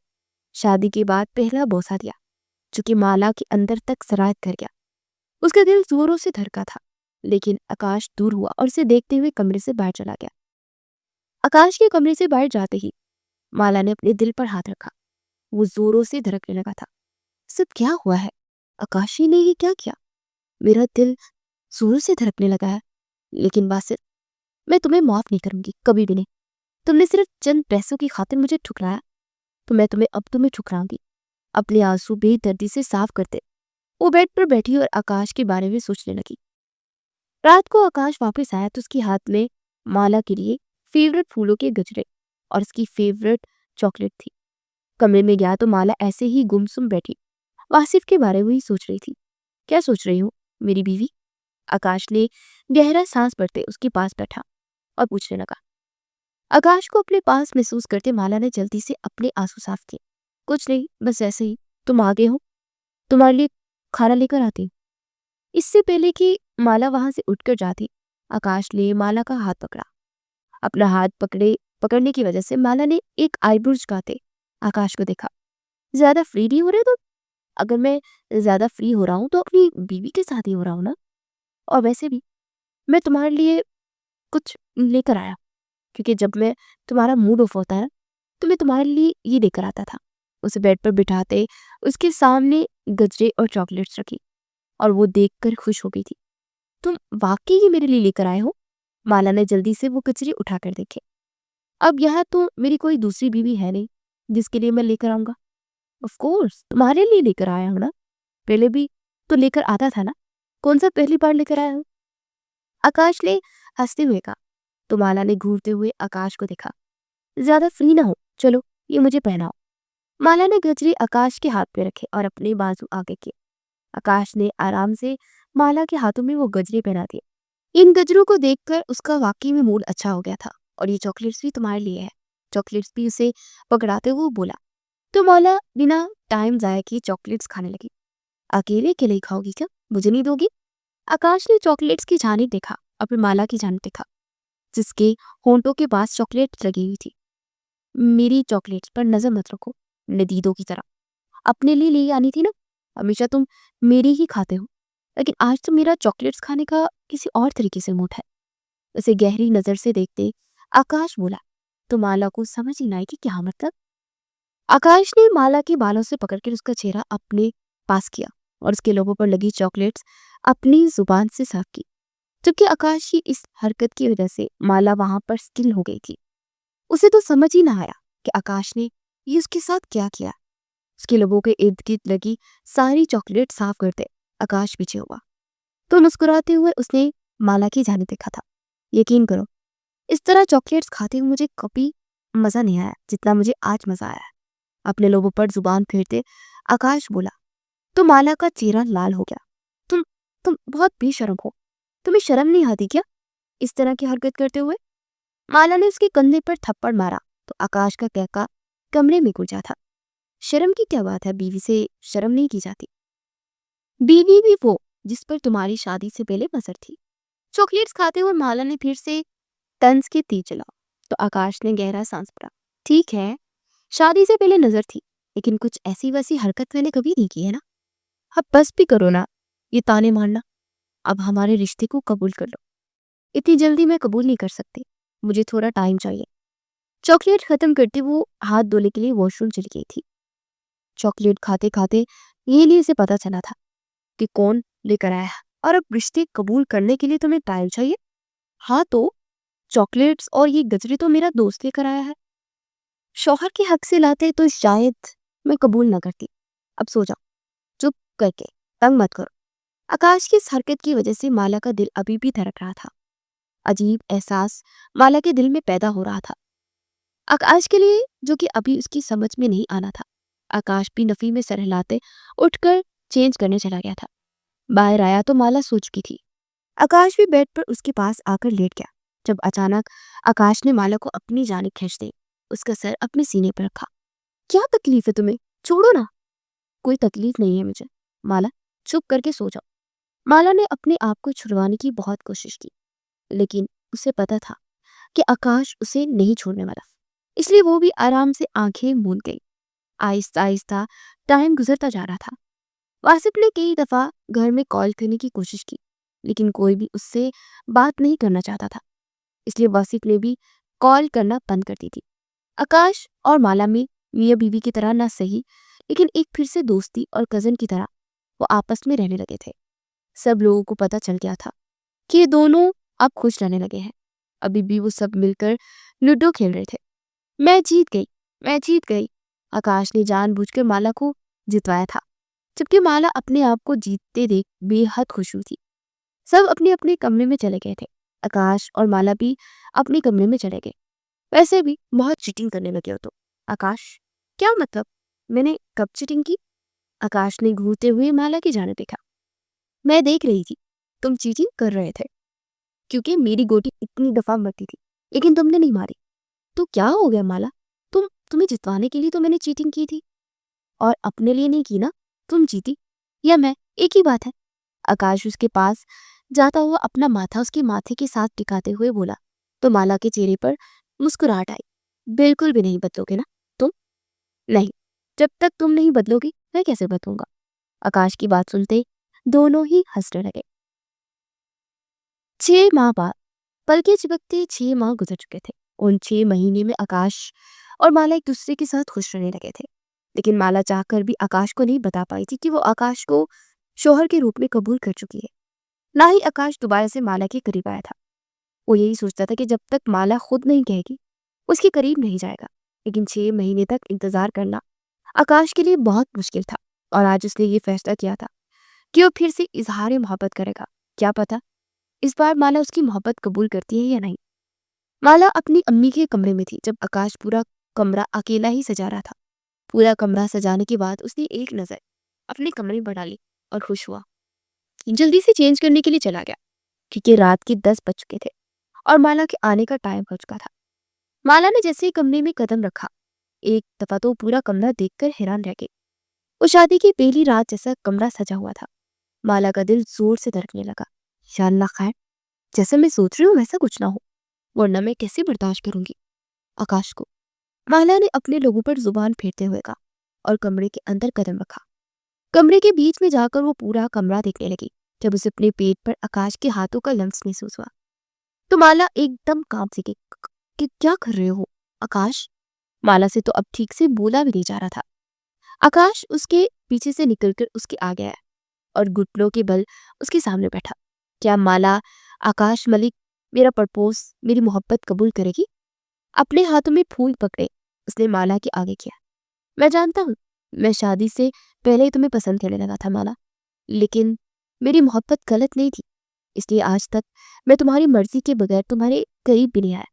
शादी के बाद पहला बोसा दिया, जो कि माला के अंदर तक सरायत कर गया। उसका दिल जोरों से धड़का था, लेकिन आकाश दूर हुआ और उसे देखते हुए कमरे से बाहर चला गया। आकाश के कमरे से बाहर जाते ही माला ने अपने दिल पर हाथ रखा। वो जोरों से धड़कने लगा था। सब क्या हुआ है? आकाशी ने ये क्या किया? मेरा दिल जोरों से धड़कने लगा है। लेकिन बासित, मैं तुम्हें माफ नहीं करूंगी, कभी भी नहीं। तुमने सिर्फ चंद पैसों की खातिर मुझे ठुकराया, तो मैं तुम्हें ठुकराऊंगी। अपने आंसू बेदर्दी से साफ करते वो बेड पर बैठी और आकाश के बारे में सोचने लगी। रात को आकाश वापस आया तो उसके हाथ में माला के लिए फेवरेट फूलों के गजरे और उसकी फेवरेट चॉकलेट थी। कमरे में गया तो माला ऐसे ही गुमसुम बैठी वासिफ के बारे में ही सोच रही थी। क्या सोच रही हो मेरी बीवी? आकाश ने गहरा सांस भरते उसके पास बैठा और पूछने लगा। आकाश को अपने पास महसूस करते माला ने जल्दी से अपने आंसू साफ किए। कुछ नहीं, बस ऐसे ही। तुम आगे हो, तुम्हारे लिए खाना लेकर आती हूँ। इससे पहले कि माला वहां से उठकर जाती, आकाश ने माला का हाथ पकड़ा। अपना हाथ पकड़ने की वजह से माला ने एक आईब्रोज काटे आकाश को देखा। ज्यादा फ्री नहीं हो रहे तुम? अगर मैं ज्यादा फ्री हो रहा हूँ तो अपनी बीवी के साथ ही हो रहा हूँ ना। और वैसे भी मैं तुम्हारे लिए कुछ लेकर आया। क्योंकि जब मैं तुम्हारा मूड ऑफ होता है तो मैं तुम्हारे लिए ये लेकर आता था। उसे बेड पर बिठाते उसके सामने गजरे और चॉकलेट्स रखी और वो देखकर खुश हो गई थी। तुम वाकई ही मेरे लिए लेकर आए हो? माला ने जल्दी से वो गजरे उठाकर देखे। अब यहाँ तो मेरी कोई दूसरी बीवी है नहीं जिसके लिए मैं लेकर आऊंगा। ऑफ कोर्स तुम्हारे लिए लेकर आया हूं ना, पहले भी तो लेकर आता था ना, कौन सा पहली बार लेकर आया हूँ? आकाश ने हंसते हुए कहा। तो माला ने घूरते हुए आकाश को देखा। ज्यादा फ्री ना हो, चलो ये मुझे पहनाओ। माला ने गजरे आकाश के हाथ पे रखे और अपने बाजू आगे किए। आकाश ने आराम से माला के हाथों में वो गजरे पहना दिए। इन गजरों को देखकर उसका वाकई में मूड अच्छा हो गया था। और ये चॉकलेट्स भी तुम्हारे लिए है। चॉकलेट्स भी उसे पकड़ाते हुए बोला। तो माला बिना टाइम जाया किए चॉकलेट्स खाने लगी। अकेले अकेले ही खाओगी क्या, मुझे नहीं दोगी? आकाश ने चॉकलेट्स की झानी देखा और फिर माला की झानी देखा जिसके होंठों के पास चॉकलेट लगी हुई थी। मेरी चॉकलेट्स पर नजर मत रखो, नदीदों की तरह। अपने लिए ले आनी थी ना, हमेशा तुम मेरी ही खाते हो, लेकिन आज तो मेरा चॉकलेट्स खाने का किसी और तरीके से मूड है। उसे गहरी नजर से देखते आकाश बोला। तो माला को समझ ही ना आई कि क्या मतलब। आकाश ने माला के बालों से पकड़कर उसका चेहरा अपने पास किया और उसके लोगों पर लगी चॉकलेट्स अपनी जुबान से साफ की। जबकि आकाश की इस हरकत की वजह से माला वहां पर स्टिल हो गई थी। उसे तो समझ ही ना आया कि आकाश ने ये उसके साथ क्या किया। उसके लोगों के इर्द गिर्द लगी सारी चॉकलेट साफ करते आकाश पीछे हुआ। तो मुस्कुराते हुए उसने माला की जाने देखा था। यकीन करो, इस तरह चॉकलेट्स खाते हुए मुझे कभी मजा नहीं आया जितना मुझे आज मजा आया है। अपने लोगों पर जुबान फेरते आकाश बोला। तो माला का चेहरा लाल हो गया। तुम तुम बहुत बेशर्म हो, तुम्हें शर्म नहीं आती क्या इस तरह की हरकत करते हुए? माला ने उसके कंधे पर थप्पड़ मारा तो आकाश का कहका कमरे में गूंजा था। शर्म की क्या बात है, बीवी से शर्म नहीं की जाती। बीवी भी वो जिस पर तुम्हारी शादी से पहले नजर थी। चॉकलेट्स खाते हुए माला ने फिर से तंज के तीर चला। तो आकाश ने गहरा सांस भरा। ठीक है, शादी से पहले नजर थी, लेकिन कुछ ऐसी वैसी हरकत मैंने कभी नहीं की है ना। अब बस भी करो ना ये ताने मारना। अब हमारे रिश्ते को कबूल कर लो। इतनी जल्दी मैं कबूल नहीं कर सकती, मुझे थोड़ा टाइम चाहिए। चॉकलेट खत्म करते वो हाथ धोने के लिए वॉशरूम चली गई थी। चॉकलेट खाते खाते ये लिए उसे पता चला था कि कौन लेकर आया है। और अब रिश्ते कबूल करने के लिए तुम्हें टाइम चाहिए? हाँ तो चॉकलेट्स और ये गजरे तो मेरा दोस्त लेकर आया है। शौहर के हक से लाते तो शायद मैं कबूल ना करती। अब सो जाओ चुप करके, तंग मत करो। आकाश की इस हरकत की वजह से माला का दिल अभी भी धड़क रहा था। अजीब एहसास माला के दिल में पैदा हो रहा था आकाश के लिए, जो कि अभी उसकी समझ में नहीं आना था। आकाश भी नफी में सर हिलाते उठकर चेंज करने चला गया था। बाहर आया तो माला सो चुकी थी। आकाश भी बेड पर उसके पास आकर लेट गया। जब अचानक आकाश ने माला को अपनी जानिब खींच दी, उसका सर अपने सीने पर रखा। क्या तकलीफ है तुम्हें, छोड़ो ना। कोई तकलीफ नहीं है मुझे। माला चुप करके सो जाओ। माला ने अपने आप को छुड़वाने की बहुत कोशिश की, लेकिन उसे पता था कि आकाश उसे नहीं छोड़ने वाला, इसलिए वो भी आराम से आंखें मूंद गई। आहिस्ता आहिस्ता टाइम गुजरता जा रहा था। वासिफ ने कई दफा घर में कॉल करने की कोशिश की, लेकिन कोई भी उससे बात नहीं करना चाहता था, इसलिए वासिफ ने भी कॉल करना बंद कर दी थी। आकाश और माला में मियाँ बीवी की तरह ना सही, लेकिन एक फिर से दोस्ती और कजन की तरह वो आपस में रहने लगे थे। सब लोगों को पता चल गया था कि ये दोनों अब खुश रहने लगे हैं। अभी भी वो सब मिलकर लूडो खेल रहे थे। मैं जीत गई, मैं जीत गई। आकाश ने जानबूझकर माला को जितवाया था, जबकि माला अपने आप को जीतते देख बेहद खुश हुई थी। सब अपने अपने कमरे में चले गए थे। आकाश और माला भी अपने कमरे में चले गए। वैसे भी बहुत चीटिंग करने लगे हो तो। आकाश, क्या मतलब, मैंने कब चीटिंग की? आकाश ने घूरते हुए माला की जाने देखा। मैं देख रही थी, तुम चीटिंग कर रहे थे, क्योंकि मेरी गोटी इतनी दफा मरती थी, लेकिन तुमने नहीं मारी। तो क्या हो गया माला, तुम्हें जितवाने के लिए तो मैंने चीटिंग की थी, और अपने लिए नहीं की ना। तुम जीती या मैं, एक ही बात है। आकाश उसके पास जाता हुआ अपना माथा उसके माथे के साथ टिकाते हुए बोला। तो माला के चेहरे पर मुस्कुराहट आई। बिल्कुल भी नहीं बदलोगे ना तुम? नहीं, जब तक तुम नहीं बदलोगी मैं कैसे बदलूंगा? आकाश की बात सुनते दोनों ही हंसने लगे। 6 माह बाद, पलके चिपकते 6 माह गुजर चुके थे। उन 6 महीने में आकाश और माला एक दूसरे के साथ खुश रहने लगे थे। लेकिन माला चाहकर भी आकाश को नहीं बता पाई थी कि वो आकाश को शौहर के रूप में कबूल कर चुकी है। ना ही आकाश दोबारा से माला के करीब आया था। वो यही सोचता था कि जब तक माला खुद नहीं कहेगी, उसके करीब नहीं जाएगा। लेकिन 6 महीने तक इंतजार करना आकाश के लिए बहुत मुश्किल था, और आज उसने ये फैसला किया था कि वो फिर से इजहार मोहब्बत करेगा। क्या पता इस बार माला उसकी मोहब्बत कबूल करती है या नहीं। माला अपनी अम्मी के कमरे में थी जब आकाश पूरा कमरा अकेला ही सजा रहा था। पूरा कमरा सजाने के बाद उसने एक नजर अपने कमरे में डाली और खुश हुआ। जल्दी से चेंज करने के लिए चला गया, क्योंकि रात के 10 बज चुके थे और माला के आने का टाइम हो चुका था। माला ने जैसे ही कमरे में कदम रखा, एक दफा तो पूरा कमरा देखकर हैरान रह गई। वो शादी की पहली रात जैसा कमरा सजा हुआ था। माला का दिल जोर से धड़कने लगा। या अल्लाह खैर, जैसा मैं सोच रही हूँ वैसा कुछ ना हो, वरना मैं कैसे बर्दाश्त करूंगी आकाश को। माला ने अपने लोगों पर जुबान फेरते हुए कहा और कमरे के अंदर कदम रखा। कमरे के बीच में जाकर वो पूरा कमरा देखने लगी। जब उसे अपने पेट पर आकाश के हाथों का लम्स महसूस हुआ तो माला एकदम कांप सी गई। कि क्या कर रहे हो आकाश? माला से तो अब ठीक से बोला भी नहीं जा रहा था। आकाश उसके पीछे से निकलकर उसके आगे आया और घुटनों के बल उसके सामने बैठा। क्या माला, आकाश मलिक मेरा प्रपोज, मेरी मोहब्बत कबूल करेगी? अपने हाथों में फूल पकड़े उसने माला के आगे किया। मैं जानता हूँ, मैं शादी से पहले ही तुम्हें पसंद करने लगा था माला, लेकिन मेरी मोहब्बत गलत नहीं थी। इसलिए आज तक मैं तुम्हारी मर्जी के बगैर तुम्हारे करीब भी नहीं आया।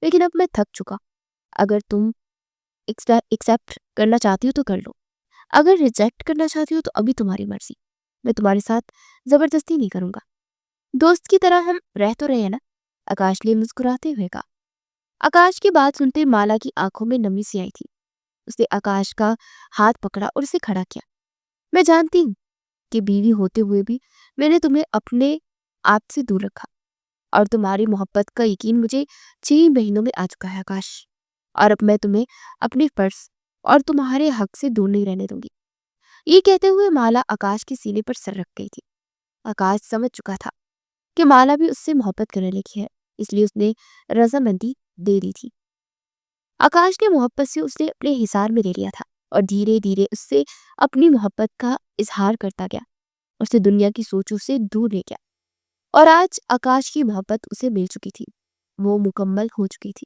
लेकिन अब मैं थक चुका। अगर तुम एक्सेप्ट करना चाहती हो तो कर लो, अगर रिजेक्ट करना चाहती हो तो अभी तुम्हारी मर्जी। मैं तुम्हारे साथ जबरदस्ती नहीं करूंगा। दोस्त की तरह हम रह तो रहे हैं ना? आकाश ने मुस्कुराते हुए कहा। आकाश की बात सुनते माला की आंखों में नमी सी आई थी। उसने आकाश का हाथ पकड़ा और उसे खड़ा किया। मैं जानती हूँ कि बीवी होते हुए भी मैंने तुम्हें अपने आप से दूर रखा, और तुम्हारी मोहब्बत का यकीन मुझे 6 महीनों में आ चुका है आकाश। और अब मैं तुम्हें अपने फर्ज और तुम्हारे हक से दूर नहीं रहने दूंगी। ये कहते हुए माला आकाश के सीने पर सर रख गई थी। आकाश समझ चुका था कि माला भी उससे मोहब्बत करने लगी है, इसलिए उसने रजामंदी दे दी थी। आकाश ने मोहब्बत से उसे अपने हिसार में ले लिया था और धीरे धीरे उससे अपनी मोहब्बत का इजहार करता गया। उसे दुनिया की सोचों से दूर ले गया, और आज आकाश की मोहब्बत उसे मिल चुकी थी। वो मुकम्मल हो चुकी थी।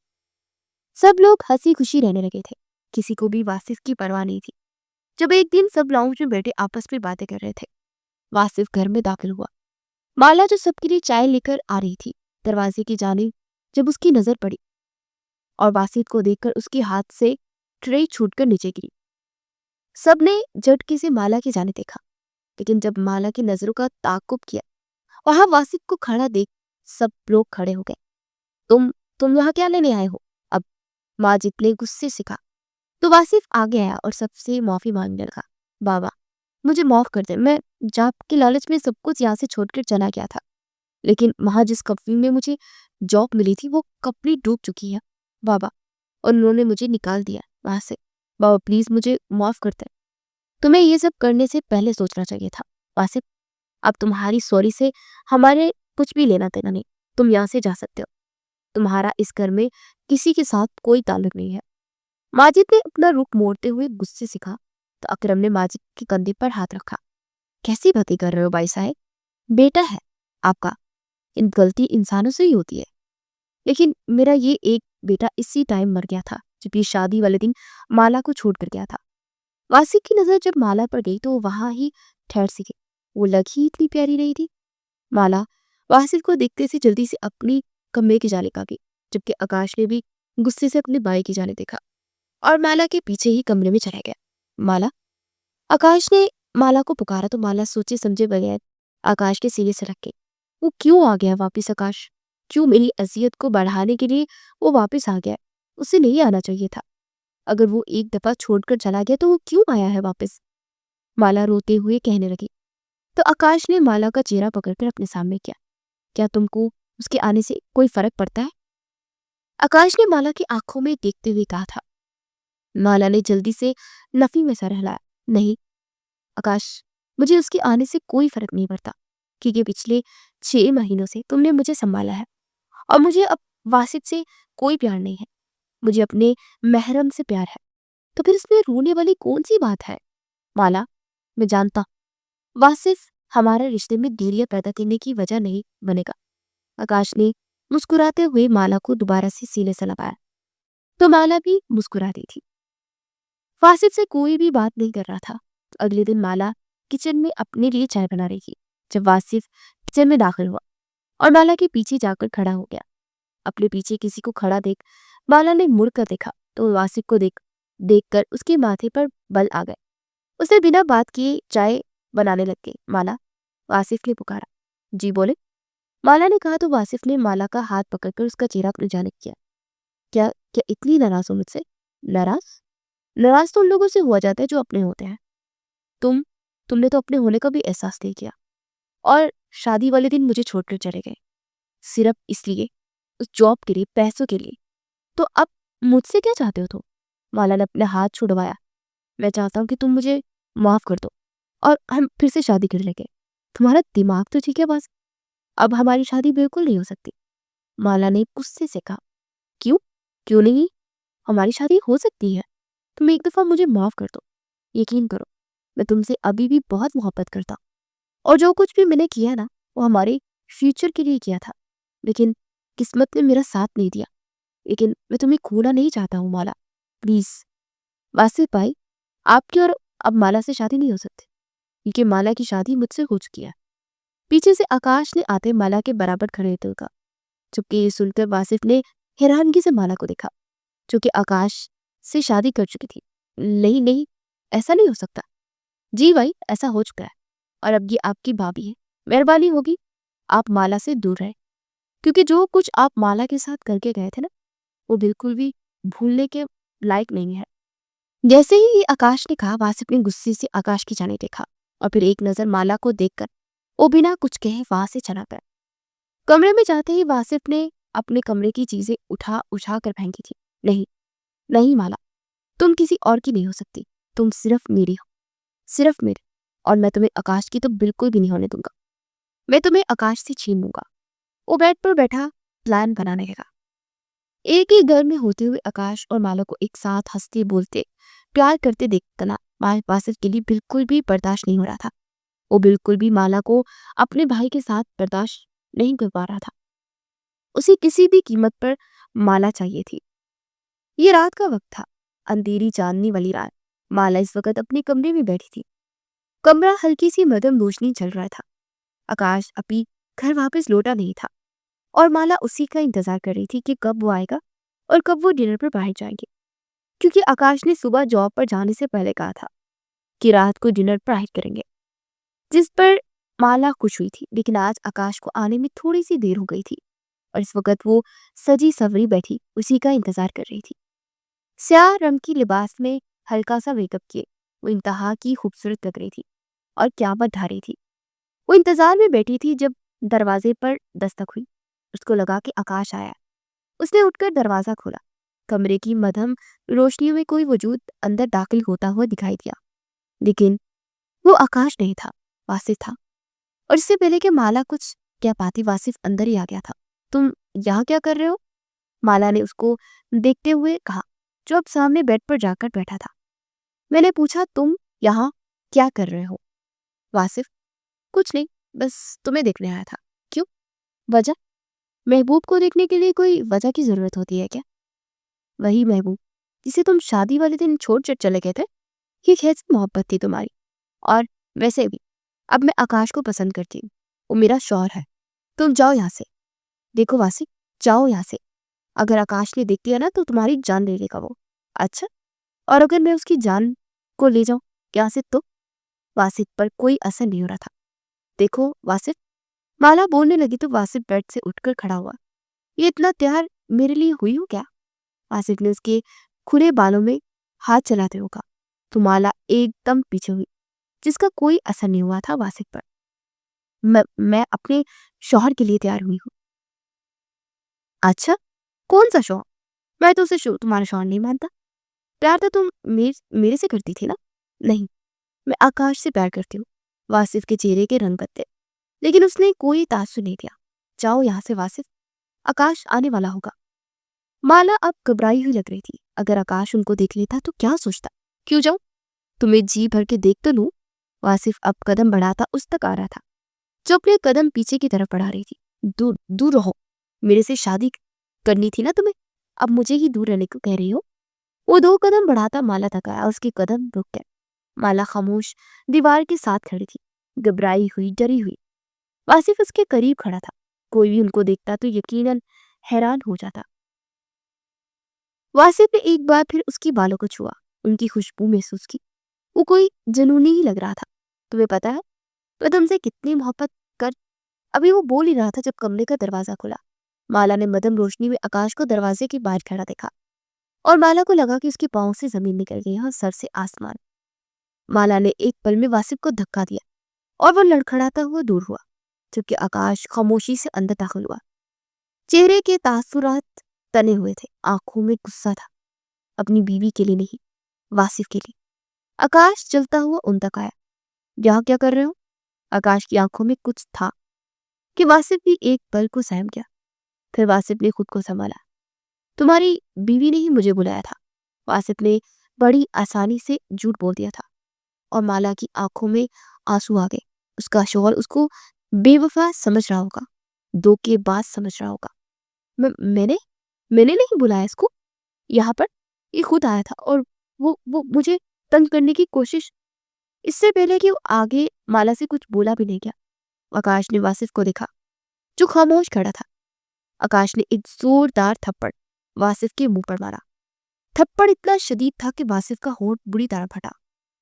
सब लोग हंसी खुशी रहने लगे थे। किसी को भी वासिफ की परवाह नहीं थी। जब एक दिन सब लाउंज में बैठे आपस में बातें कर रहे थे, वासिफ घर में दाखिल हुआ। माला जो सबके लिए चाय लेकर आ रही थी, दरवाजे की जानिब जब उसकी नजर पड़ी और वासिफ को देखकर उसके हाथ से ट्रे छूटकर नीचे गिरी। सबने झटके से माला की जाने देखा, लेकिन जब माला की नजरों का ताकुब किया, वहां वासिफ को खड़ा देख सब लोग खड़े हो गए। तुम यहाँ क्या लेने आए हो? अब माजिद ने गुस्से से कहा। तो वासिफ आगे आया और सबसे माफी मांगने लगा। बाबा, मुझे माफ कर दे। मैं जाप के लालच में सब कुछ यहाँ से छोड़कर चला गया था, लेकिन वहां जिस कंपनी में मुझे जॉब मिली थी वो कंपनी डूब चुकी है बाबा, और उन्होंने मुझे निकाल दिया वहां से। बाबा प्लीज मुझे माफ कर दे। तुम्हें ये सब करने से पहले सोचना चाहिए था वासिफ। अब तुम्हारी सॉरी से हमारे कुछ भी लेना देना नहीं। तुम यहाँ से जा सकते हो। तुम्हारा इस घर में किसी के साथ कोई ताल्लुक नहीं है। माजिद ने अपना रुख मोड़ते हुए गुस्से से कहा। तो अकरम ने माजिद के कंधे पर हाथ रखा। कैसी बातें कर रहे हो भाई साहब? बेटा है आपका, इन गलती इंसानों से ही होती है। लेकिन मेरा ये एक बेटा इसी टाइम मर गया था जब ये शादी वाले दिन माला को छोड़ कर गया था। वासिक की नजर जब माला पर गई तो वो वहां ही ठहर सी गई। वो लगी इतनी प्यारी रही थी। माला वासिफ को देखते से जल्दी से अपनी कमरे की जाने आ गई, जबकि आकाश ने भी गुस्से से अपने भाई की जाने देखा और माला के पीछे ही कमरे में चला गया। माला, आकाश ने माला को पुकारा तो माला सोचे समझे बगैर आकाश के सीने से रख गई। वो क्यों आ गया वापिस आकाश? क्यों मेरी अजियत को बढ़ाने के लिए वो वापस आ गया? उसे नहीं आना चाहिए था। अगर वो एक दफा छोड़कर चला गया तो वो क्यों आया है वापस? माला रोते हुए कहने लगी। तो आकाश ने माला का चेहरा पकड़कर अपने सामने किया। क्या तुमको उसके आने से कोई फर्क पड़ता है? आकाश ने माला की आंखों में देखते हुए कहा था। माला ने जल्दी से नफी में सर हिलाया। नहीं आकाश, मुझे उसके आने से कोई फर्क नहीं पड़ता, क्योंकि पिछले 6 महीनों से तुमने मुझे संभाला है और मुझे अब वासिफ से कोई प्यार नहीं है, मुझे अपने महरम से प्यार है। तो फिर इसमें रोने वाली कौन सी बात है? माला, मैं जानता हूं, वासिफ हमारे रिश्ते में देरियां पैदा करने की वजह नहीं बनेगा। आकाश ने मुस्कुराते हुए माला को दोबारा से सीने से लगाया, तो माला भी मुस्कुरा रही थी। वासिफ से कोई भी बात नहीं कर रहा था। अगले दिन माला किचन में अपने लिए चाय बना रही थी जब वासिफ किचन में दाखिल हुआ और माला के पीछे जाकर खड़ा हो गया। अपने पीछे किसी को खड़ा देख माला ने मुड़कर देखा तो वासिफ को देखकर उसके माथे पर बल आ गए। उसने बिना बात किए चाय बनाने लग गई। माला, वासिफ ने पुकारा। जी बोले, माला ने कहा तो वासिफ ने माला का हाथ पकड़कर उसका चेहरा अपनी जानिब किया। क्या क्या इतनी नाराज हो मुझसे? नाराज? नाराज तो उन लोगों से हुआ जाता है जो अपने होते हैं। तुमने तो अपने होने का भी एहसास नहीं किया और शादी वाले दिन मुझे छोड़कर चले गए, सिर्फ इसलिए, उस जॉब के लिए, पैसों के लिए। तो अब मुझसे क्या चाहते हो तुम? माला ने अपना हाथ छुड़वाया। मैं चाहता हूँ कि तुम मुझे माफ कर दो और हम फिर से शादी कर लेंगे। तुम्हारा दिमाग तो ठीक है बस, अब हमारी शादी बिल्कुल नहीं हो सकती। माला ने गुस्से से कहा। क्यों? क्यों नहीं? हमारी शादी हो सकती है। तुम एक दफा मुझे माफ कर दो। यकीन करो, मैं तुमसे अभी भी बहुत मोहब्बत करता हूँ और जो कुछ भी मैंने किया ना वो हमारे फ्यूचर के लिए किया था। लेकिन किस्मत ने मेरा साथ नहीं दिया। लेकिन मैं तुम्हें खोना नहीं चाहता हूँ माला, प्लीज। वासिफ भाई, आपकी और अब माला से शादी नहीं हो सकती क्योंकि माला की शादी मुझसे हो चुकी है। पीछे से आकाश ने आते माला के बराबर खड़े होते का। चुपके ये सुनकर वासिफ ने हैरानगी से माला को देखा जो कि आकाश से शादी कर चुकी थी। नहीं नहीं, ऐसा नहीं हो सकता। जी भाई, ऐसा हो चुका है और अब ये आपकी भाभी है। मेहरबानी होगी आप माला से दूर रहे क्योंकि जो कुछ आप माला के साथ करके गए थे ना वो बिल्कुल भी भूलने के लायक नहीं है। जैसे ही ये आकाश ने कहा वासिफ ने गुस्से से आकाश की जाने देखा और फिर एक नजर माला को देखकर वो बिना कुछ कहे वहां से चला गया। कमरे में जाते ही वासिफ ने अपने कमरे की चीजें उठा उठा कर फेंकी थी। नहीं नहीं माला, तुम किसी और की नहीं हो सकती। तुम सिर्फ मेरी हो, सिर्फ मेरी। और मैं तुम्हें आकाश की तो बिल्कुल भी नहीं होने दूंगा। मैं तुम्हें आकाश से छीन लूंगा। वो बेड पर बैठा प्लान बनाने लगा। एक ही घर में होते हुए आकाश और माला को एक साथ हंसते बोलते प्यार करते देखना वासिफ के लिए बिल्कुल भी बर्दाश्त नहीं हो रहा था। वो बिल्कुल भी माला को अपने भाई के साथ बर्दाश्त नहीं कर पा रहा था। उसे किसी भी कीमत पर माला चाहिए थी। ये रात का वक्त था, अंधेरी चांदनी वाली रात। माला इस वक्त अपने कमरे में बैठी थी। कमरा हल्की सी मध्यम रोशनी चल रहा था। आकाश अभी घर वापस लौटा नहीं था और माला उसी का इंतजार कर रही थी कि कब वो आएगा और कब वो डिनर पर बाहर जाएंगे, क्योंकि आकाश ने सुबह जॉब पर जाने से पहले कहा था कि रात को डिनर पर बाहर करेंगे, जिस पर माला खुश हुई थी। लेकिन आज आकाश को आने में थोड़ी सी देर हो गई थी और इस वक्त वो सजी सवरी बैठी उसी का इंतजार कर रही थी। स्याह रंग की लिबास में हल्का सा मेकअप किए वो इंतहा की खूबसूरत लग रही थी और क़यामत ढा रही थी। वो इंतजार में बैठी थी जब दरवाजे पर दस्तक हुई। उसको लगा कि आकाश आया। उसने उठकर दरवाजा खोला। कमरे की मध्यम रोशनी में कोई वजूद अंदर दाखिल होता हुआ दिखाई दिया, लेकिन वो आकाश नहीं था, वासिफ था। और इससे पहले कि माला कुछ कह पाती वासिफ अंदर ही आ गया था। तुम यहाँ क्या कर रहे हो? माला ने उसको देखते हुए कहा, जो अब सामने बेड पर जाकर बैठा था। मैंने पूछा, तुम यहाँ क्या कर रहे हो? वासिफ, कुछ नहीं, बस तुम्हें देखने आया था। क्यों? वजह? महबूब को देखने के लिए कोई वजह की जरूरत होती है क्या? वही महबूब जिसे तुम शादी वाले दिन छोड़ चले गए थे। ये कैसी मोहब्बत थी तुम्हारी? और वैसे भी अब मैं आकाश को पसंद करती हूँ, वो मेरा शौहर है। तुम जाओ यहाँ से। देखो वासिफ, जाओ यहाँ से। अगर आकाश ने देख लिया ना तो तुम्हारी जान ले लेगा वो। अच्छा, और अगर मैं उसकी जान को ले जाऊं यहाँ से तो? वासिफ पर कोई असर नहीं हो रहा था। देखो वासिफ, माला बोलने लगी तो वासिफ बेड से उठकर खड़ा हुआ। ये इतना तैयार मेरे लिए हुई हो क्या? वासिफ ने उसके खुले बालों में हाथ चलाते हुए कहा। तो माला एकदम पीछे हुई, जिसका कोई असर नहीं हुआ था वासिफ पर। मैं अपने शौहर के लिए तैयार हुई हूँ। अच्छा, कौन सा शौहर? मैं तो उसे तुम्हारा शौहर नहीं मानता। प्यार तो तुम मेरे से करती थी ना? नहीं, मैं आकाश से प्यार करती हूँ। वासिफ के चेहरे के रंग बदले, लेकिन उसने कोई तासुर नहीं दिया। जाओ यहाँ से वासिफ, आकाश आने वाला होगा। माला अब घबराई हुई लग रही थी। अगर आकाश उनको देख लेता तो क्या सोचता? क्यों जाऊं? तुम्हें जी भर के देख तो लूं। वासिफ अब कदम बढ़ाता उस तक आ रहा था, जो अपने कदम पीछे की तरफ बढ़ा रही थी। दूर दूर रहो, मेरे से शादी करनी थी ना तुम्हें, अब मुझे ही दूर रहने को कह रही हो? वो 2 कदम बढ़ाता माला तक आया, उसके कदम रुक गए। माला खामोश दीवार के साथ खड़ी थी, घबराई हुई, डरी हुई। वासिफ उसके करीब खड़ा था। कोई भी उनको देखता तो यकीनन हैरान हो जाता। वासिफ ने एक बार फिर उसकी बालों को छुआ, उनकी खुशबू महसूस की। वो कोई जुनूनी ही लग रहा था। तुम्हें पता है मैं तुमसे कितनी मोहब्बत कर। अभी वो बोल ही रहा था जब कमरे का दरवाजा खुला। माला ने मध्यम रोशनी में आकाश को दरवाजे के बाहर खड़ा देखा, और माला को लगा कि उसके पांव से जमीन निकल गई है और सर से आसमान। माला ने एक पल में वासिफ को धक्का दिया और वो लड़खड़ाता हुआ दूर हुआ, जबकि आकाश खामोशी से अंदर दाखिल हुआ। चेहरे के तासुरात तने हुए थे, आंखों में गुस्सा था, अपनी बीवी के लिए नहीं, वासिफ के लिए। आकाश चलता हुआ उन तक आया। यहाँ क्या कर रहे हो? आकाश की आंखों में कुछ था कि वासिफ भी एक पल को सहम गया। फिर वासिफ ने खुद को संभाला। तुम्हारी बीवी ने ही मुझे बुलाया था। वासिफ ने बड़ी आसानी से झूठ बोल दिया था, और माला की आंखों में आंसू आ गए। उसका शौहर उसको बेवफा समझ रहा होगा, धोखेबाज समझ रहा होगा। मैंने मैंने नहीं बुलाया इसको यहाँ पर, ये खुद आया था, और वो मुझे तंग करने की कोशिश। इससे पहले कि वो आगे माला से कुछ बोला भी नहीं गया, आकाश ने वासिफ को देखा, जो खामोश खड़ा था। आकाश ने एक जोरदार थप्पड़ वासिफ के मुंह पर मारा। थप्पड़ इतना शदीद था कि वासिफ का होंठ बुरी तरह फटा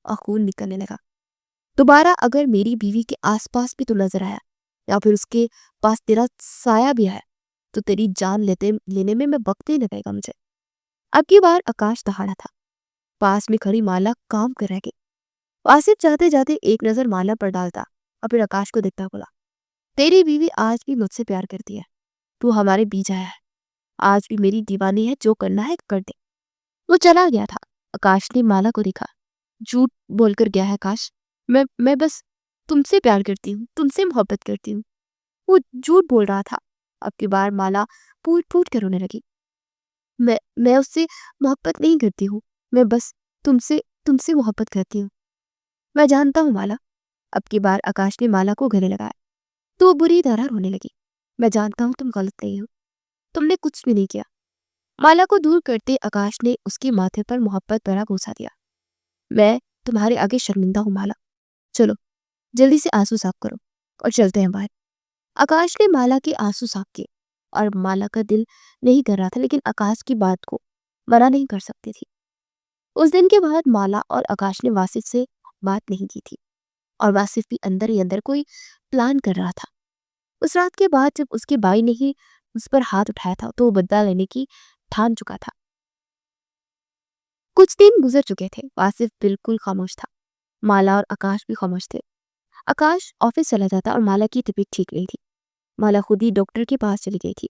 और खून निकलने लगा। दोबारा अगर मेरी बीवी के आसपास भी तो नजर आया, या फिर उसके पास तेरा साया भी आया, तो तेरी जान लेने में मैं वक्त नहीं लगेगा मुझे। अब की बार आकाश दहाड़ा था। पास में खड़ी माला काम कर रह गई। वासिफ जाते जाते एक नजर माला पर डालता और फिर आकाश को देखता बोला, तेरी बीवी आज भी मुझसे प्यार करती है। तू हमारे बीच आया है, आज भी मेरी दीवानी है, जो करना है कर दे। वो चला गया था। आकाश ने माला को देखा। झूठ बोलकर गया है आकाश। मैं बस तुमसे प्यार करती हूँ, तुमसे मोहब्बत करती हूँ। वो झूठ बोल रहा था। अब की बार माला फूट फूट कर रोने लगी। मैं उससे मोहब्बत नहीं करती हूँ, मैं बस तुमसे तुमसे मोहब्बत करती हूँ। मैं जानता हूँ माला। अब की बार आकाश ने माला को गले लगाया तो वो बुरी तरह रोने लगी। मैं जानता हूँ तुम गलत नहीं हो, तुमने कुछ भी नहीं किया। माला को दूर करते आकाश ने उसके माथे पर मोहब्बत भरा बोसा दिया। मैं तुम्हारे आगे शर्मिंदा हूँ माला, चलो जल्दी से आंसू साफ करो और चलते हैं बाहर। आकाश ने माला के आंसू साफ किए, और माला का दिल नहीं कर रहा था, लेकिन आकाश की बात को मना नहीं कर सकती थी। उस दिन के बाद माला और आकाश ने वासिफ से बात नहीं की थी, और वासिफ भी अंदर ही अंदर कोई प्लान कर रहा था। उस रात के बाद जब उसके भाई ने ही उस पर हाथ उठाया था, तो वो बदला लेने की ठान चुका था। कुछ दिन गुजर चुके थे। वासिफ बिल्कुल खामोश था। माला और आकाश भी खामोश थे। आकाश ऑफिस चला जाता और माला की तबीयत ठीक नहीं थी। माला खुद ही डॉक्टर के पास चली गई थी।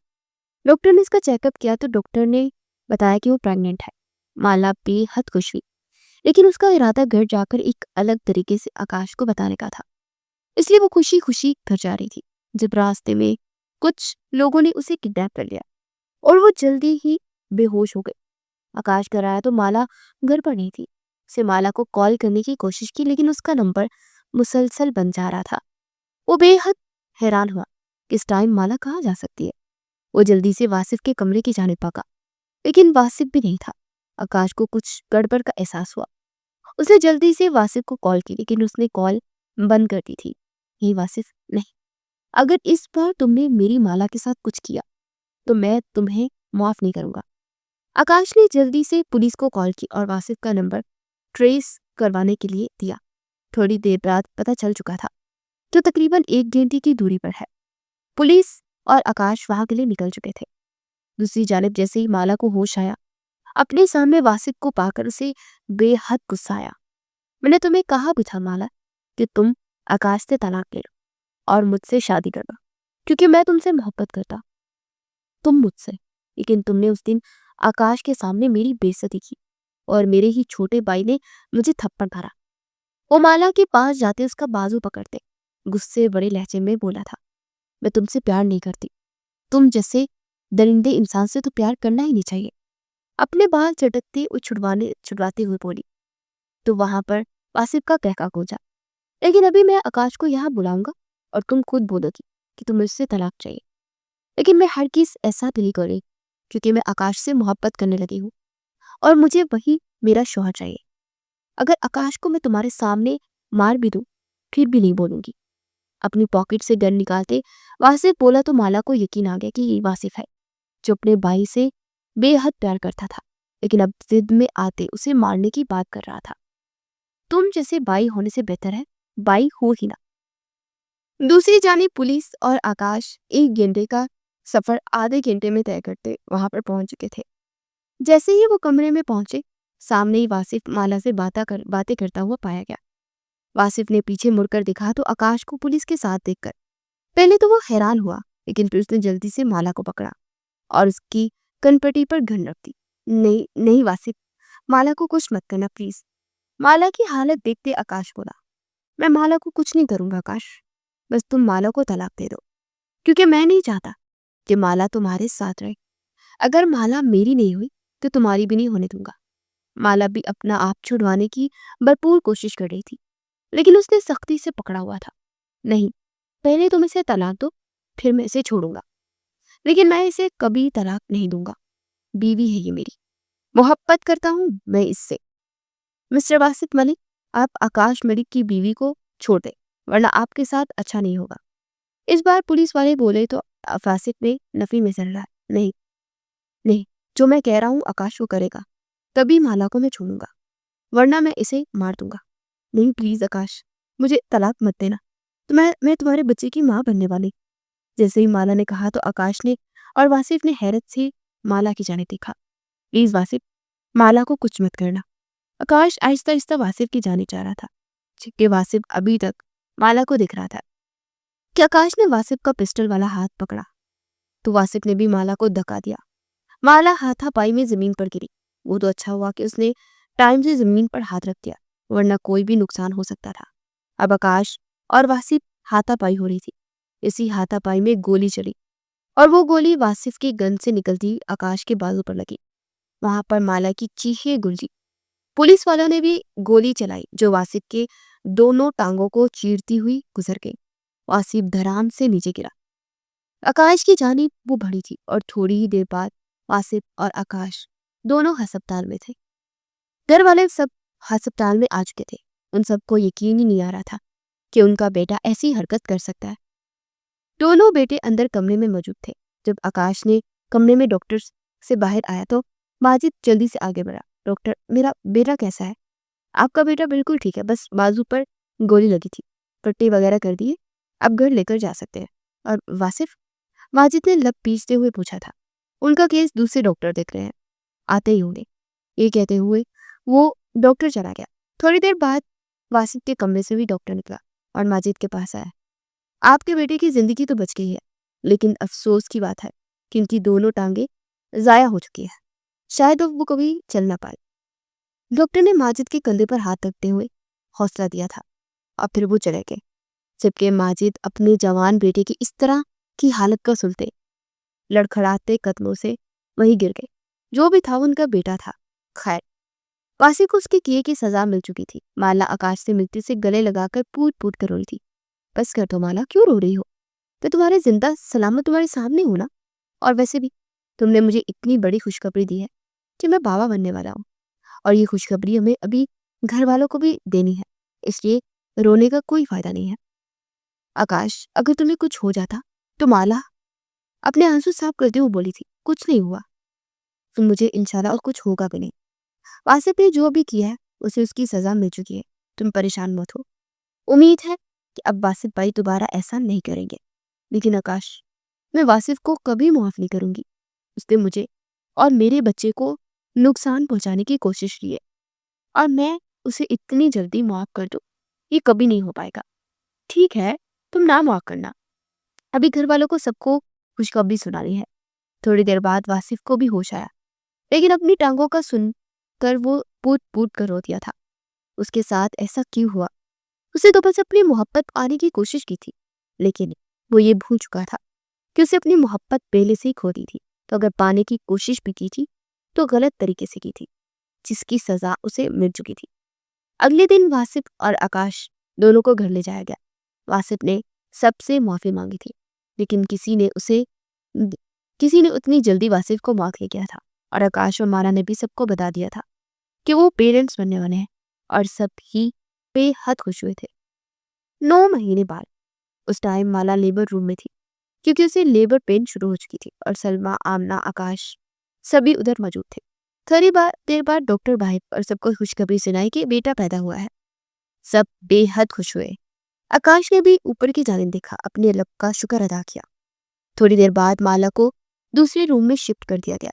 डॉक्टर ने इसका चेकअप किया तो डॉक्टर ने बताया कि वो प्रेग्नेंट है। माला बेहद खुश हुई, लेकिन उसका इरादा घर जाकर एक अलग तरीके से आकाश को बताने का था। इसलिए वो खुशी खुशी घर जा रही थी, जब रास्ते में कुछ लोगों ने उसे किडनैप कर लिया और वो जल्दी ही बेहोश हो गई। आकाश घर आया तो माला घर पर नहीं थी। उसे माला को कॉल करने की कोशिश की, लेकिन उसका नंबर मुसलसल बन जा रहा था। वो बेहद हैरान हुआ कि इस टाइम माला कहाँ जा सकती है। वो जल्दी से वासिफ के कमरे की जानिब भागा, लेकिन वासिफ भी नहीं था। आकाश को कुछ गड़बड़ का एहसास हुआ। उसने जल्दी से वासिफ को कॉल की, लेकिन उसने कॉल बंद कर दी थी। नहीं वासिफ, नहीं, अगर इस बार तुमने मेरी माला के साथ कुछ किया तो मैं तुम्हें माफ नहीं करूंगा। आकाश ने जल्दी से पुलिस को कॉल की और वासिफ का नंबर ट्रेस करवाने के लिए दिया। थोड़ी देर बाद पता चल चुका था, जो तकरीबन 1 घंटे की दूरी पर है। पुलिस और आकाश वहां के लिए निकल चुके थे। दूसरी जानिब जैसे ही माला को होश आया, अपने सामने वासिफ को पाकर उसे बेहद गुस्सा आया। मैंने तुम्हें कहा भी था माला कि तुम आकाश से तलाक ले लो और मुझसे शादी करना, क्योंकि मैं तुमसे मोहब्बत करता, तुम मुझसे। लेकिन तुमने उस दिन आकाश के सामने मेरी बेइज्जती की और मेरे ही छोटे भाई ने मुझे थप्पड़ मारा। वो माला के पास जाते उसका बाजू पकड़ते गुस्से बड़े लहजे में बोला था, मैं तुमसे प्यार नहीं करती, तुम जैसे दरिंदे इंसान से तो प्यार करना ही नहीं चाहिए। अपने बाल चटकते और छुड़वाते हुए बोली। तो वहां पर वासिफ का कहका गूंजा। लेकिन अभी मैं आकाश को यहाँ बुलाऊंगा और तुम खुद बोलोगी कि तुम्हें उससे तलाक चाहिए। लेकिन मैं हर किस ऐसा नहीं करी, क्योंकि मैं आकाश से मोहब्बत करने लगी हूँ और मुझे वही मेरा शौहर चाहिए। अगर आकाश को मैं तुम्हारे सामने मार भी दूं फिर भी नहीं बोलूंगी। अपनी पॉकेट से गन निकालते वासिफ बोला तो माला को यकीन आ गया कि ये वासिफ है, जो अपने भाई से बेहद प्यार करता था, लेकिन अब जिद में आते उसे मारने की बात कर रहा था। तुम जैसे भाई होने से बेहतर है भाई हो ही ना। दूसरी जानिब पुलिस और आकाश 1 घंटे का सफर आधे घंटे में तय करते वहां पर पहुंच चुके थे। जैसे ही वो कमरे में पहुंचे, सामने ही वासिफ माला से बातें करता हुआ पाया गया। वासिफ ने पीछे मुड़कर देखा तो आकाश को पुलिस के साथ देखकर पहले तो वो हैरान हुआ, लेकिन फिर उसने जल्दी से माला को पकड़ा और उसकी कनपटी पर घन रख दी। नहीं नहीं वासिफ, माला को कुछ मत करना प्लीज। माला की हालत देखते आकाश बोला, मैं माला को कुछ नहीं करूंगा आकाश, बस तुम माला को तलाक दे दो, क्योंकि मैं नहीं चाहता कि माला तुम्हारे साथ रहे। अगर माला मेरी नहीं हुई तो तुम्हारी भी नहीं होने दूंगा। माला भी अपना आप छुड़वाने की भरपूर कोशिश कर रही थी, लेकिन उसने सख्ती से पकड़ा हुआ था। नहीं, पहले तुम इसे तलाक दो, फिर मैं इसे छोड़ूंगा, लेकिन मैं इसे कभी तलाक नहीं दूंगा। बीवी है ये मेरी, मोहब्बत करता हूं मैं इससे। मिस्टर वासिफ मलिक, आप आकाश मलिक की बीवी को छोड़ दें, वरना आपके साथ अच्छा नहीं होगा। इस बार पुलिस वाले बोले तो वासिफ ने नफी में सर रहा। नहीं नहीं, जो मैं कह रहा हूं आकाश को करेगा, तभी माला को मैं छोड़ूंगा, वरना मैं इसे मार दूंगा। नहीं प्लीज आकाश, मुझे तलाक मत देना, तो मैं तुम्हारे बच्चे की माँ बनने वाली। जैसे ही माला ने कहा तो आकाश ने और वासिफ ने हैरत से माला की जाने देखा। प्लीज वासिफ, माला को कुछ मत करना। आकाश आहिस्ता आहिस्ता वासिफ की जाने जा रहा था, जबकि वासिफ अभी तक माला को दिख रहा था कि आकाश ने वासिफ का पिस्टल वाला हाथ पकड़ा तो वासिफ ने भी माला को धक्का दिया। माला हाथापाई में जमीन पर गिरी। वो तो अच्छा हुआ कि उसने टाइम से जमीन पर हाथ रख दिया, वरना कोई भी नुकसान हो सकता था। अब आकाश और वासिफ हाथापाई हो रही थी। इसी हाथापाई में गोली चली और वो गोली वासिफ की गन से निकलती आकाश के बाजू पर लगी। वहां पर माला की चीखें गूंजी। पुलिस वालों ने भी गोली चलाई जो वासिफ के दोनों टांगों को चीरती हुई गुजर गई। वासिफ धड़ाम से नीचे गिरा। आकाश की जानिब वो बढ़ी थी और थोड़ी ही देर बाद वासिफ और आकाश दोनों अस्पताल में थे। घर वाले सब अस्पताल में आ चुके थे। उन सबको यकीन ही नहीं आ रहा था कि उनका बेटा ऐसी हरकत कर सकता है। दोनों बेटे अंदर कमरे में मौजूद थे। जब आकाश ने कमरे में डॉक्टर से बाहर आया तो माजिद जल्दी से आगे बढ़ा। डॉक्टर, मेरा बेटा कैसा है? आपका बेटा बिल्कुल ठीक है, बस बाजू पर गोली लगी थी, पट्टी वगैरह कर दी है, अब घर लेकर जा सकते हैं। और वासिफ? माजिद ने लब पीसते हुए पूछा था। उनका केस दूसरे डॉक्टर देख रहे हैं, आते ही होंगे। ये कहते हुए वो डॉक्टर चला गया। थोड़ी देर बाद वासिफ के कमरे से भी डॉक्टर निकला और माजिद के पास आया। आपके बेटे की जिंदगी तो बच गई है, लेकिन अफसोस की बात है कि उनकी दोनों टांगे जाया हो चुकी है, शायद वो कभी चल ना पाए। डॉक्टर ने माजिद के कंधे पर हाथ रखते हुए हौसला दिया था और फिर वो चले गए, जबकि माजिद अपने जवान बेटे की इस तरह की हालत का सुनते लड़खड़ाते कदमों से वहीं गिर गए। जो भी था उनका बेटा था। खैर, वासिफ को उसके किए की सजा मिल चुकी थी। माला आकाश से मिलती से गले लगाकर पूट पूट कर रोई थी। बस कर दो माला, क्यों रो रही हो? तो तुम्हारे जिंदा सलामत तुम्हारे सामने हूं ना। और वैसे भी तुमने मुझे इतनी बड़ी खुशखबरी दी है कि मैं बाबा बनने वाला हूँ, और ये खुशखबरी हमें अभी घर वालों को भी देनी है, इसलिए रोने का कोई फायदा नहीं है। आकाश, अगर तुम्हें कुछ हो जाता तो माला अपने आंसू साफ करते हुए बोली थी। कुछ नहीं हुआ, तुम मुझे इंशाल्लाह और कुछ होगा भी नहीं। वासिफ ने जो भी किया है उसे उसकी सजा मिल चुकी है, तुम परेशान मत हो। उम्मीद है कि अब वासिफ भाई दोबारा ऐसा नहीं करेंगे। लेकिन आकाश, मैं वासिफ को कभी माफ नहीं करूंगी। उसने मुझे और मेरे बच्चे को नुकसान पहुंचाने की कोशिश की है, और मैं उसे इतनी जल्दी माफ कर दूं, ये कभी नहीं हो पाएगा। ठीक है, तुम ना माफ करना, अभी घर वालों को सबको खुशखबरी सुनानी है। थोड़ी देर बाद वासिफ को भी होश आया, लेकिन अपनी टांगों का सुनकर वो पूट पूट कर रो दिया था। उसके साथ ऐसा क्यों हुआ? उसे तो बस अपनी मोहब्बत पाने की कोशिश की थी, लेकिन वो ये भूल चुका था कि उसे अपनी मोहब्बत पहले से ही खो दी थी। तो अगर पाने की कोशिश भी की थी तो गलत तरीके से की थी, जिसकी सजा उसे मिल चुकी थी। अगले दिन वासिफ और आकाश दोनों को घर ले जाया गया। वासिफ ने सबसे माफी मांगी थी, लेकिन किसी ने उतनी जल्दी वासिफ को माफ नहीं किया था। और आकाश और माला ने भी सबको बता दिया था कि वो पेरेंट्स बनने वाले हैं, और सब ही बेहद खुश हुए थे। 9 महीने बाद उस टाइम माला लेबर रूम में थी, क्योंकि उसे लेबर पेन शुरू हो चुकी थी, और सलमा, आमना, आकाश सभी उधर मौजूद थे। थोड़ी देर बाद डॉक्टर भाई और सबको खुशखबरी सुनाई कि बेटा पैदा हुआ है। सब बेहद खुश हुए। आकाश ने भी ऊपर की जानिब देखा, अपने रब का शुक्र अदा किया। थोड़ी देर बाद माला को दूसरे रूम में शिफ्ट कर दिया गया।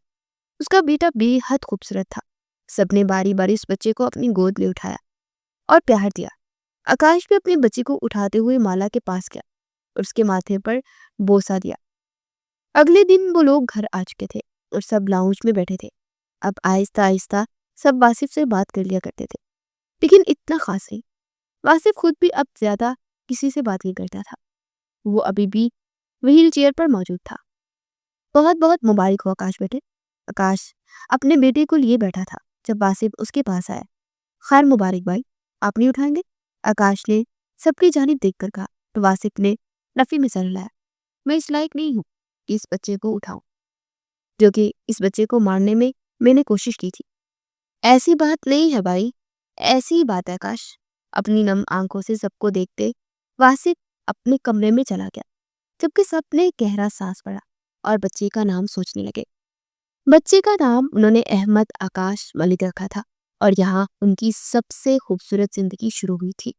उसका बेटा बेहद खूबसूरत था। सबने बारी बारी उस बच्चे को अपनी गोद में उठाया और प्यार दिया। आकाश भी अपने बच्चे को उठाते हुए माला के पास गया और उसके माथे पर बोसा दिया। अगले दिन वो लोग घर आ चुके थे और सब लाउंज में बैठे थे। अब आहिस्ता आहिस्ता सब वासिफ से बात कर लिया करते थे, लेकिन इतना खास नहीं। वासिफ खुद भी अब ज्यादा किसी से बात नहीं करता था। वो अभी भी व्हील चेयर पर मौजूद था। बहुत बहुत मुबारक हो आकाश बेटे। आकाश अपने बेटे को लिए बैठा था जब वासिफ उसके पास आया। खैर मुबारक भाई, आप नहीं उठाएंगे? आकाश ने सबकी जानिब देखकर कहा। तो वासिफ ने नफी में सर हिलाया। मैं इस लायक नहीं हूँ कि इस बच्चे को उठाऊं, जो कि इस बच्चे को मारने में मैंने कोशिश की थी। ऐसी बात नहीं है भाई, ऐसी ही बात है आकाश। अपनी नम आंखों से सबको देखते वासिफ अपने कमरे में चला गया, जबकि सबने गहरा सांस पड़ा और बच्चे का नाम सोचने लगे। बच्चे का नाम उन्होंने अहमद आकाश मलिक रखा था, और यहाँ उनकी सबसे खूबसूरत जिंदगी शुरू हुई थी।